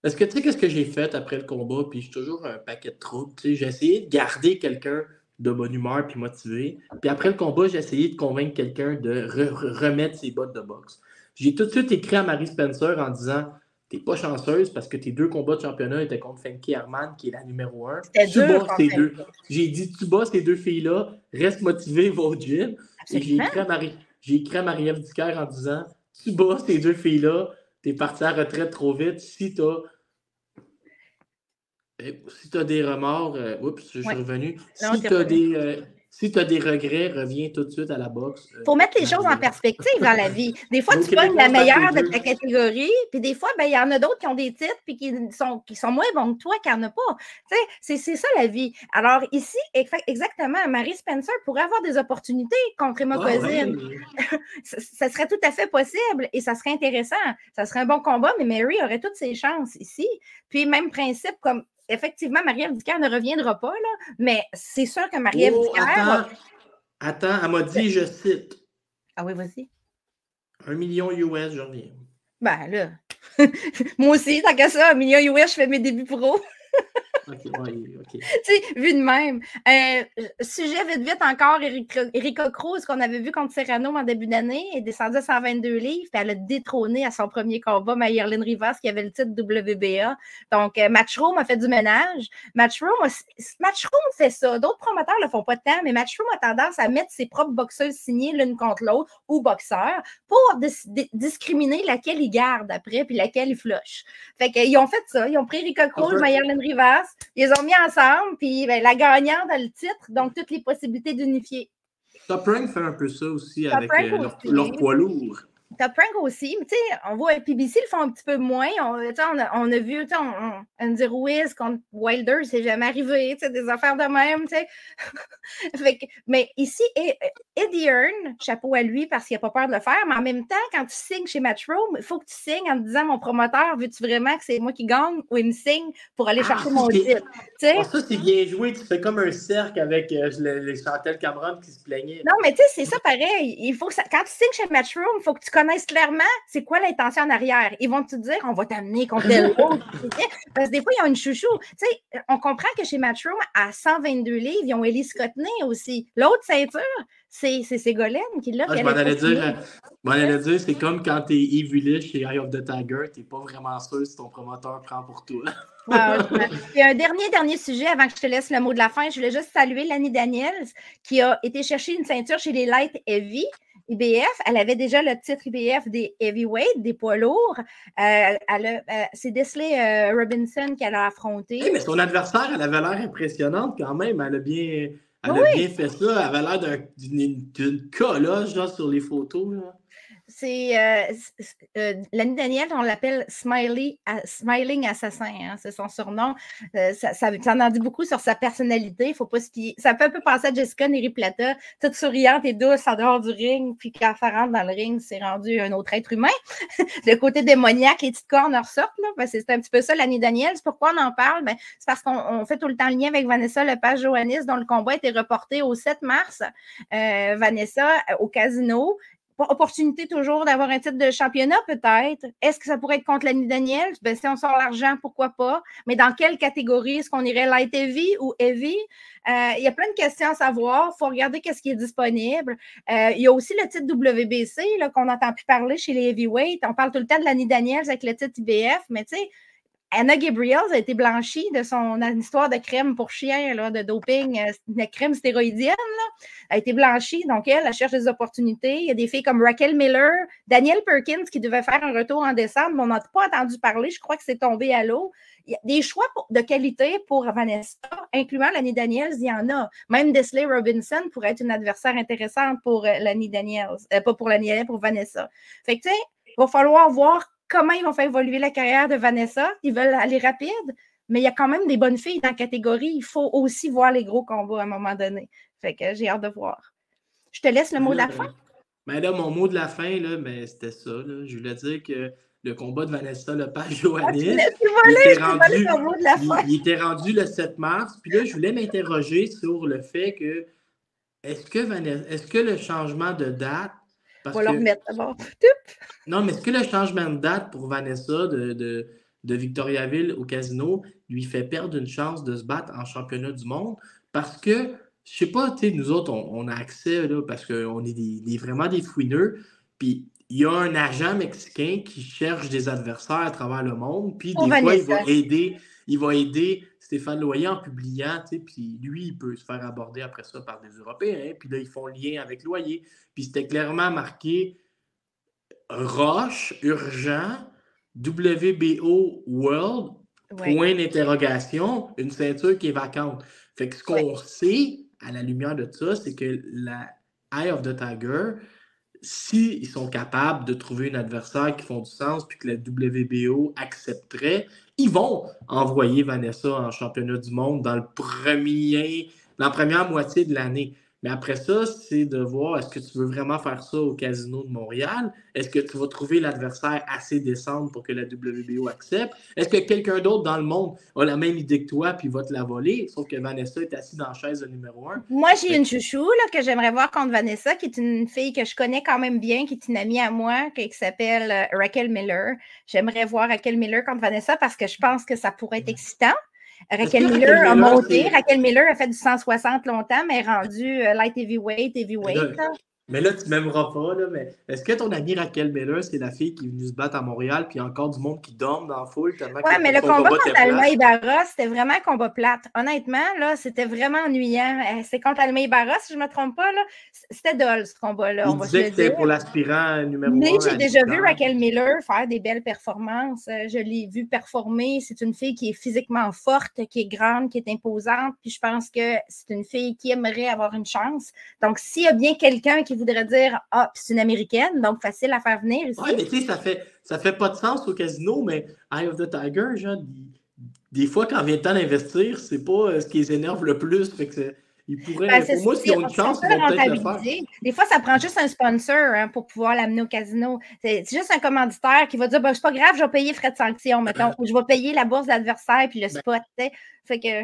est-ce que tu sais qu'est-ce que j'ai fait après le combat, puis je suis toujours un paquet de troubles. J'ai essayé de garder quelqu'un de bonne humeur puis motivé. Puis après le combat, j'ai essayé de convaincre quelqu'un de remettre ses bottes de boxe. J'ai tout de suite écrit à Marie Spencer en disant « T'es pas chanceuse parce que tes 2 combats de championnat étaient contre Femke Hermans, qui est la numéro 1. Tu bats ces 2. J'ai dit « Tu bats ces 2 filles-là, reste motivé, va au gym. » Et j'ai écrit à Marie-Ève Dicker en disant « Tu bats ces 2 filles-là, t'es parti à la retraite trop vite. Si t'as des remords, oups, je suis revenu. Si tu as des regrets, reviens tout de suite à la boxe. Il faut mettre les choses en perspective dans la vie. Des fois, tu pognes la meilleure de ta catégorie, puis des fois, il y en a d'autres qui ont des titres puis qui sont moins bons que toi, qui n'en a pas. C'est ça la vie. Alors ici, exactement, Marie Spencer pourrait avoir des opportunités contre Emma Cousine. Ça serait tout à fait possible et ça serait intéressant. Ça serait un bon combat, mais Mary aurait toutes ses chances ici. Puis même principe comme effectivement, Marie-Ève Dicker ne reviendra pas, là, mais c'est sûr que Marie-Ève Dicker... Attends, elle m'a dit, je cite. Ah oui, vas-y. 1 million US, je reviens. Ben là, moi aussi, tant qu'à ça, 1 million US, je fais mes débuts pro. OK. Tu sais, vu de même. Sujet vite encore, Erika Cruz, qu'on avait vu contre Serrano en début d'année, est descendue à 122 livres, puis elle a détrôné à son premier combat Mayerlyn Rivas, qui avait le titre WBA. Donc, Matchroom a fait du ménage. Matchroom fait ça. D'autres promoteurs ne le font pas tant, mais Matchroom a tendance à mettre ses propres boxeuses signées l'une contre l'autre, ou boxeurs, pour discriminer laquelle ils gardent après, puis laquelle ils flushent. Fait qu'ils ont fait ça. Ils ont pris Erika Cruz, Mayerlyn Rivas, ils les ont mis ensemble, puis la gagnante a le titre, donc toutes les possibilités d'unifier. Top Rank fait un peu ça aussi avec leur poids lourd. Top Rank aussi, mais tu sais, on voit PBC le font un petit peu moins. On a vu, Andy Ruiz contre Wilder, c'est jamais arrivé, tu sais, des affaires de même, tu sais. Mais ici, Eddie Hearn, chapeau à lui parce qu'il n'a pas peur de le faire, mais en même temps, quand tu signes chez Matchroom, il faut que tu signes en te disant, mon promoteur, veux-tu vraiment que c'est moi qui gagne ou il me signe pour aller chercher mon titre? Ça, c'est bien joué. Tu fais comme un cercle avec les Chantal Cameron qui se plaignaient. Non, mais tu sais, c'est ça pareil. Il faut quand tu signes chez Matchroom, il faut que tu connaisses clairement c'est quoi l'intention en arrière. Ils vont te dire, on va t'amener contre l'autre. Parce que des fois, ils ont une chouchou. Tu sais, on comprend que chez Matchroom, à 122 livres, ils ont Elise Cottenay aussi. L'autre ceinture, c'est Ségolène qui l'a. Je m'en allais dire, c'est comme quand tu es Evulish chez Eye of the Tiger, tu n'es pas vraiment sûr si ton promoteur prend pour toi. Et un dernier sujet avant que je te laisse le mot de la fin. Je voulais juste saluer Lani Daniels qui a été chercher une ceinture chez les Light Heavy. IBF, elle avait déjà le titre IBF des heavyweight, des poids lourds. C'est Desley Robinson qu'elle a affronté. Hey, mais son adversaire, elle avait l'air impressionnante quand même. Elle a bien fait ça. Elle avait l'air d'une colosse genre, sur les photos. Là. C'est Lani Daniel, on l'appelle Smiling Assassin, hein, c'est son surnom. Ça en dit beaucoup sur sa personnalité. Faut pas ça peut un peu penser à Jessica Neri Plata, toute souriante et douce en dehors du ring, puis quand elle rentre dans le ring, c'est rendu un autre être humain. Le côté démoniaque, les petites cornes ressortent. Là, ben, c'est un petit peu ça, Lani Daniel. Pourquoi on en parle? Ben, c'est parce qu'on fait tout le temps le lien avec Vanessa Lepage-Johannis, dont le combat a été reporté au 7 mars. Vanessa, au casino, opportunité toujours d'avoir un titre de championnat, peut-être. Est-ce que ça pourrait être contre Lanny Daniels? Ben, si on sort l'argent, pourquoi pas? Mais dans quelle catégorie? Est-ce qu'on irait light heavy ou heavy? Il y a plein de questions à savoir. Il faut regarder qu'est-ce qui est disponible. Il y a aussi le titre WBC qu'on n'entend plus parler chez les heavyweights. On parle tout le temps de Lanny Daniels avec le titre IBF, mais tu sais, Anna Gabriels a été blanchie de son histoire de crème pour chien, là, de doping, de crème stéroïdienne. Là. Elle a été blanchie, donc elle cherche des opportunités. Il y a des filles comme Raquel Miller, Danielle Perkins qui devait faire un retour en décembre, mais on n'a pas entendu parler. Je crois que c'est tombé à l'eau. Il y a des choix de qualité pour Vanessa, incluant Lanny Daniels, il y en a. Même Desley Robinson pourrait être une adversaire intéressante pour Lanny Daniels, pas pour Lanny Daniels, pour Vanessa. Fait que, tu sais, il va falloir voir comment ils vont faire évoluer la carrière de Vanessa. Ils veulent aller rapide, mais il y a quand même des bonnes filles dans la catégorie. Il faut aussi voir les gros combats à un moment donné. Fait que j'ai hâte de voir. Je te laisse le mot de la fin. Ben là, mon mot de la fin, là, ben, c'était ça. Là. Je voulais dire que le combat de Vanessa Lepage-Joannis, il était rendu le 7 mars. Puis là, je voulais m'interroger sur le fait que est-ce que le changement de date on va le remettre d'abord. Non, mais est-ce que le changement de date pour Vanessa de Victoriaville au Casino lui fait perdre une chance de se battre en championnat du monde? Parce que, je sais pas, tu sais, nous autres, on a accès, là, parce qu'on est vraiment des fouineux, puis il y a un agent mexicain qui cherche des adversaires à travers le monde, puis des fois, il va aider Stéphane Loyer en publiant, tu sais, puis lui, il peut se faire aborder après ça par des Européens, puis là, ils font lien avec Loyer. Puis c'était clairement marqué Roche, urgent, WBO World, point d'interrogation, une ceinture qui est vacante. Fait que ce qu'on sait, à la lumière de ça, c'est que la Eye of the Tiger, s'ils sont capables de trouver un adversaire qui font du sens puis que la WBO accepterait, ils vont envoyer Vanessa en championnat du monde dans la première moitié de l'année. Mais après ça, c'est de voir, est-ce que tu veux vraiment faire ça au Casino de Montréal? Est-ce que tu vas trouver l'adversaire assez décent pour que la WBO accepte? Est-ce que quelqu'un d'autre dans le monde a la même idée que toi puis va te la voler? Sauf que Vanessa est assise dans la chaise de numéro 1. Moi, j'ai une chouchou là, que j'aimerais voir contre Vanessa, qui est une fille que je connais quand même bien, qui est une amie à moi, qui s'appelle Raquel Miller. J'aimerais voir Raquel Miller contre Vanessa parce que je pense que ça pourrait être excitant. Raquel Miller a monté. Raquel Miller a fait du 160 longtemps, mais est rendue light heavyweight. Mais là, tu ne m'aimeras pas, là, mais est-ce que ton amie Raquel Miller, c'est la fille qui est venue se battre à Montréal, puis il y a encore du monde qui dorme dans la foule? Oui, mais le combat contre Alma Ibarra, c'était vraiment un combat plate. Honnêtement, là, c'était vraiment ennuyant. C'est contre Alma Ibarra, si je ne me trompe pas. Là. C'était dole, ce combat-là. Il disait que c'était pour l'aspirant numéro 1. Mais j'ai déjà vu Raquel Miller faire des belles performances. Je l'ai vue performer. C'est une fille qui est physiquement forte, qui est grande, qui est imposante. Puis je pense que c'est une fille qui aimerait avoir une chance. Donc, s'il y a bien quelqu'un qui voudrait dire « Ah, puis c'est une Américaine, donc facile à faire venir ici. » Oui, mais tu sais, ça fait pas de sens au casino, mais Eye of the Tiger, genre, des fois, quand vient le temps d'investir, c'est pas ce qui les énerve le plus. Fait que ils pourraient, pour moi, s'ils ont une chance, ils vont peut-être le faire. Des fois, ça prend juste un sponsor pour pouvoir l'amener au casino. C'est juste un commanditaire qui va dire c'est pas grave, je vais payer frais de sanction, mettons, ou je vais payer la bourse d'adversaire puis le spot. Fait que,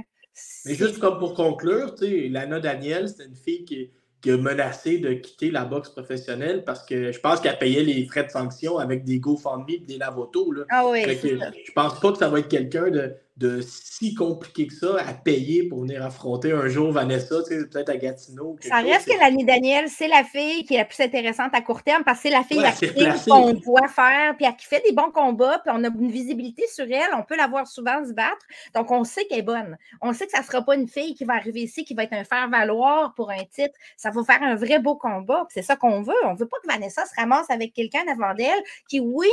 mais juste comme pour conclure, Lana Daniels, c'est une fille qui a menacé de quitter la boxe professionnelle parce que je pense qu'elle payait les frais de sanction avec des GoFundMe et des lavotos. Là. Ah oui, je pense pas que ça va être quelqu'un de si compliqué que ça à payer pour venir affronter un jour Vanessa, peut-être à Gatineau. Ça reste que Lanny Daniels, c'est la fille qui est la plus intéressante à court terme parce que c'est la fille active qu'on voit faire, puis qui fait des bons combats, puis on a une visibilité sur elle, on peut la voir souvent se battre, donc on sait qu'elle est bonne. On sait que ça ne sera pas une fille qui va arriver ici, qui va être un faire-valoir pour un titre. Ça va faire un vrai beau combat, c'est ça qu'on veut. On ne veut pas que Vanessa se ramasse avec quelqu'un devant d'elle qui, oui,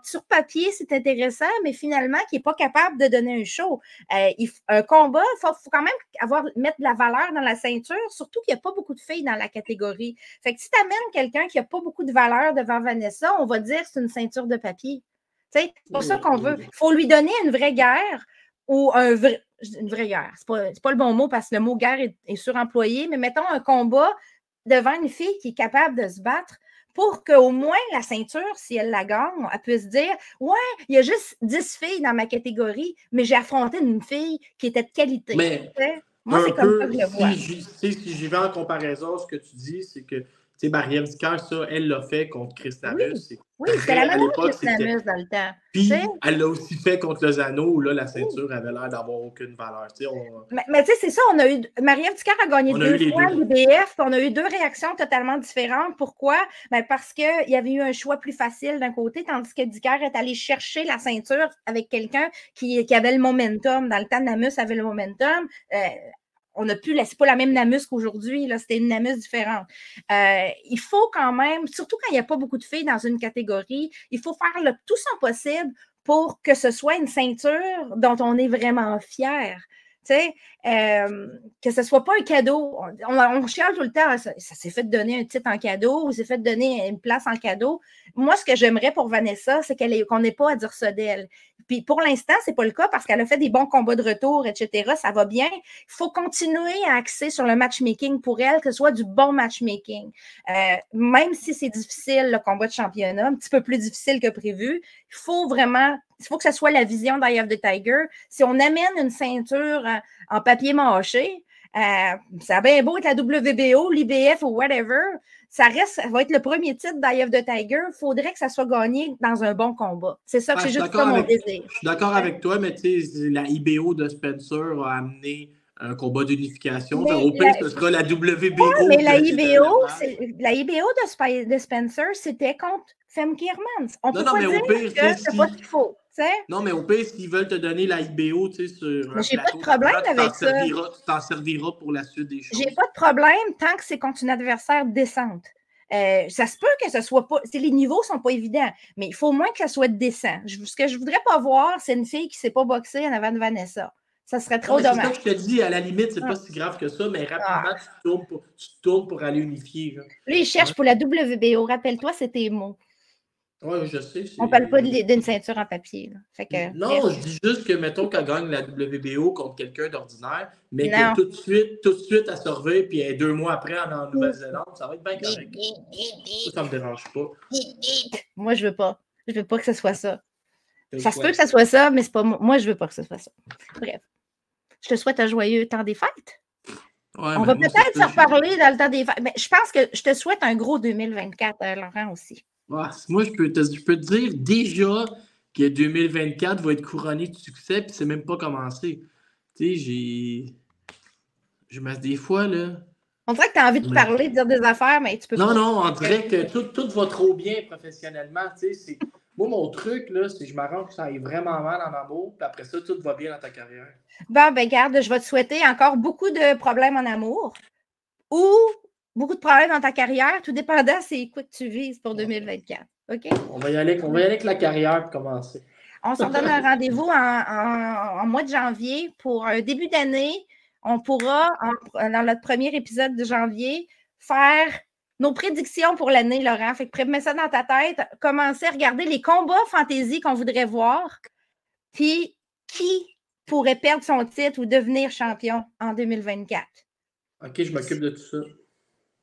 sur papier, c'est intéressant, mais finalement, qui n'est pas capable de donner un show. Un combat, il faut quand même mettre de la valeur dans la ceinture, surtout qu'il n'y a pas beaucoup de filles dans la catégorie. Fait que si tu amènes quelqu'un qui n'a pas beaucoup de valeur devant Vanessa, on va dire que c'est une ceinture de papier. C'est pour ça qu'on veut. Il faut lui donner une vraie guerre ou une vraie guerre. C'est pas le bon mot parce que le mot guerre est suremployé, mais mettons un combat devant une fille qui est capable de se battre pour qu'au moins la ceinture, si elle la gagne, elle puisse dire « Ouais, il y a juste 10 filles dans ma catégorie, mais j'ai affronté une fille qui était de qualité. » Mais moi, c'est comme ça que je le vois. Si j'y vais en comparaison, ce que tu dis, c'est que sais, Marie-Ève Dicker, ça, elle l'a fait contre Chris Namus. Oui, c'était la à même l'époque, Chris Namus dans le temps. Puis, elle l'a aussi fait contre Lozano, où là, la ceinture avait l'air d'avoir aucune valeur. Mais tu sais, c'est ça, on a eu. Marie-Ève Dicker a gagné 2 fois l'IBF, puis on a eu 2 réactions totalement différentes. Pourquoi? Ben parce qu'il y avait eu un choix plus facile d'un côté, tandis que Dicker est allé chercher la ceinture avec quelqu'un qui avait le momentum. Dans le temps, Namus avait le momentum. On n'a plus, c'est pas la même Namus qu'aujourd'hui, là, c'était une Namus différente. Il faut quand même, surtout quand il n'y a pas beaucoup de filles dans une catégorie, il faut faire tout son possible pour que ce soit une ceinture dont on est vraiment fier. Tu sais, que ce ne soit pas un cadeau. On chiale tout le temps, ça s'est fait donner un titre en cadeau ou s'est fait donner une place en cadeau. Moi, ce que j'aimerais pour Vanessa, c'est qu'on n'ait pas à dire ça d'elle. Puis pour l'instant, ce n'est pas le cas parce qu'elle a fait des bons combats de retour, etc. Ça va bien. Il faut continuer à axer sur le matchmaking pour elle, que ce soit du bon matchmaking. Même si c'est difficile, le combat de championnat, un petit peu plus difficile que prévu, il faut que ce soit la vision d'Eye of the Tiger. Si on amène une ceinture en papier mâché, ça a bien beau être la WBO, l'IBF ou whatever, ça va être le premier titre d'Eye of the Tiger. Il faudrait que ça soit gagné dans un bon combat. C'est ça que c'est juste ça mon désir. Je suis d'accord avec toi, mais tu sais, la IBO de Spencer a amené un combat d'unification. Au pire, ce sera la WBO. Ouais, mais la IBO de Spencer, c'était contre Femke Hermans. On peut pas dire que c'est pas ce qu'il faut. T'sais? Non, mais au pire, s'ils veulent te donner la IBO, tu sais, sur mais j'ai pas de problème avec ça. Tu t'en serviras pour la suite des choses. J'ai pas de problème tant que c'est contre une adversaire décente. Ça se peut que ce soit pas. Les niveaux sont pas évidents, mais il faut au moins que ça soit décent. Ce que je voudrais pas voir, c'est une fille qui sait pas boxer en avant de Vanessa. Ça serait trop dommage. C'est ça que je te dis, à la limite, c'est pas si grave que ça, mais rapidement, tu tournes pour aller unifier. Là, ils cherchent pour la WBO. Rappelle-toi, c'est tes mots. Oui, je sais. On ne parle pas d'une ceinture en papier. Là. Fait que, non, je dis juste que, mettons qu'elle gagne la WBO contre quelqu'un d'ordinaire, mais que tout de suite, elle se revient, puis 2 mois après, elle est en Nouvelle-Zélande, ça va être bien correct. Ça ne me dérange pas. Moi, je veux pas. Je veux pas que ce soit ça. Ça se peut que ça soit ça, mais c'est pas moi, je veux pas que ce soit ça. Bref. Je te souhaite un joyeux temps des fêtes. Ouais, on va peut-être se reparler dans le temps des fêtes. Mais je pense que je te souhaite un gros 2024, Laurent, aussi. Ouais, moi, je peux te dire déjà que 2024 va être couronné de succès, puis c'est même pas commencé. Tu sais, des fois, là... On dirait que tu as envie de parler, de dire des affaires, mais tu peux pas. Non, on dirait que tout va trop bien professionnellement. Tu sais, moi, mon truc, là, c'est que je m'arrange que ça aille vraiment mal en amour, puis après ça, tout va bien dans ta carrière. Bon, ben garde, je vais te souhaiter encore beaucoup de problèmes en amour ou beaucoup de problèmes dans ta carrière, tout dépendant c'est quoi que tu vises pour 2024. OK? On va y aller avec la carrière pour commencer. On s'en donne un rendez-vous en mois de janvier pour un début d'année. On pourra, dans notre premier épisode de janvier, faire nos prédictions pour l'année, Laurent. Fait que mets ça dans ta tête. Commencer à regarder les combats fantasy qu'on voudrait voir. Puis, qui pourrait perdre son titre ou devenir champion en 2024? OK, je m'occupe de tout ça.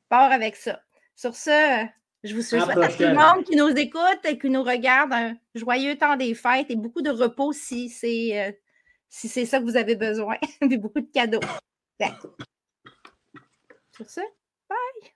Part avec ça. Sur ce, je vous souhaite à tout le monde qui nous écoute et qui nous regarde un joyeux temps des fêtes et beaucoup de repos si c'est ça que vous avez besoin. Et beaucoup de cadeaux. Sur ce, bye!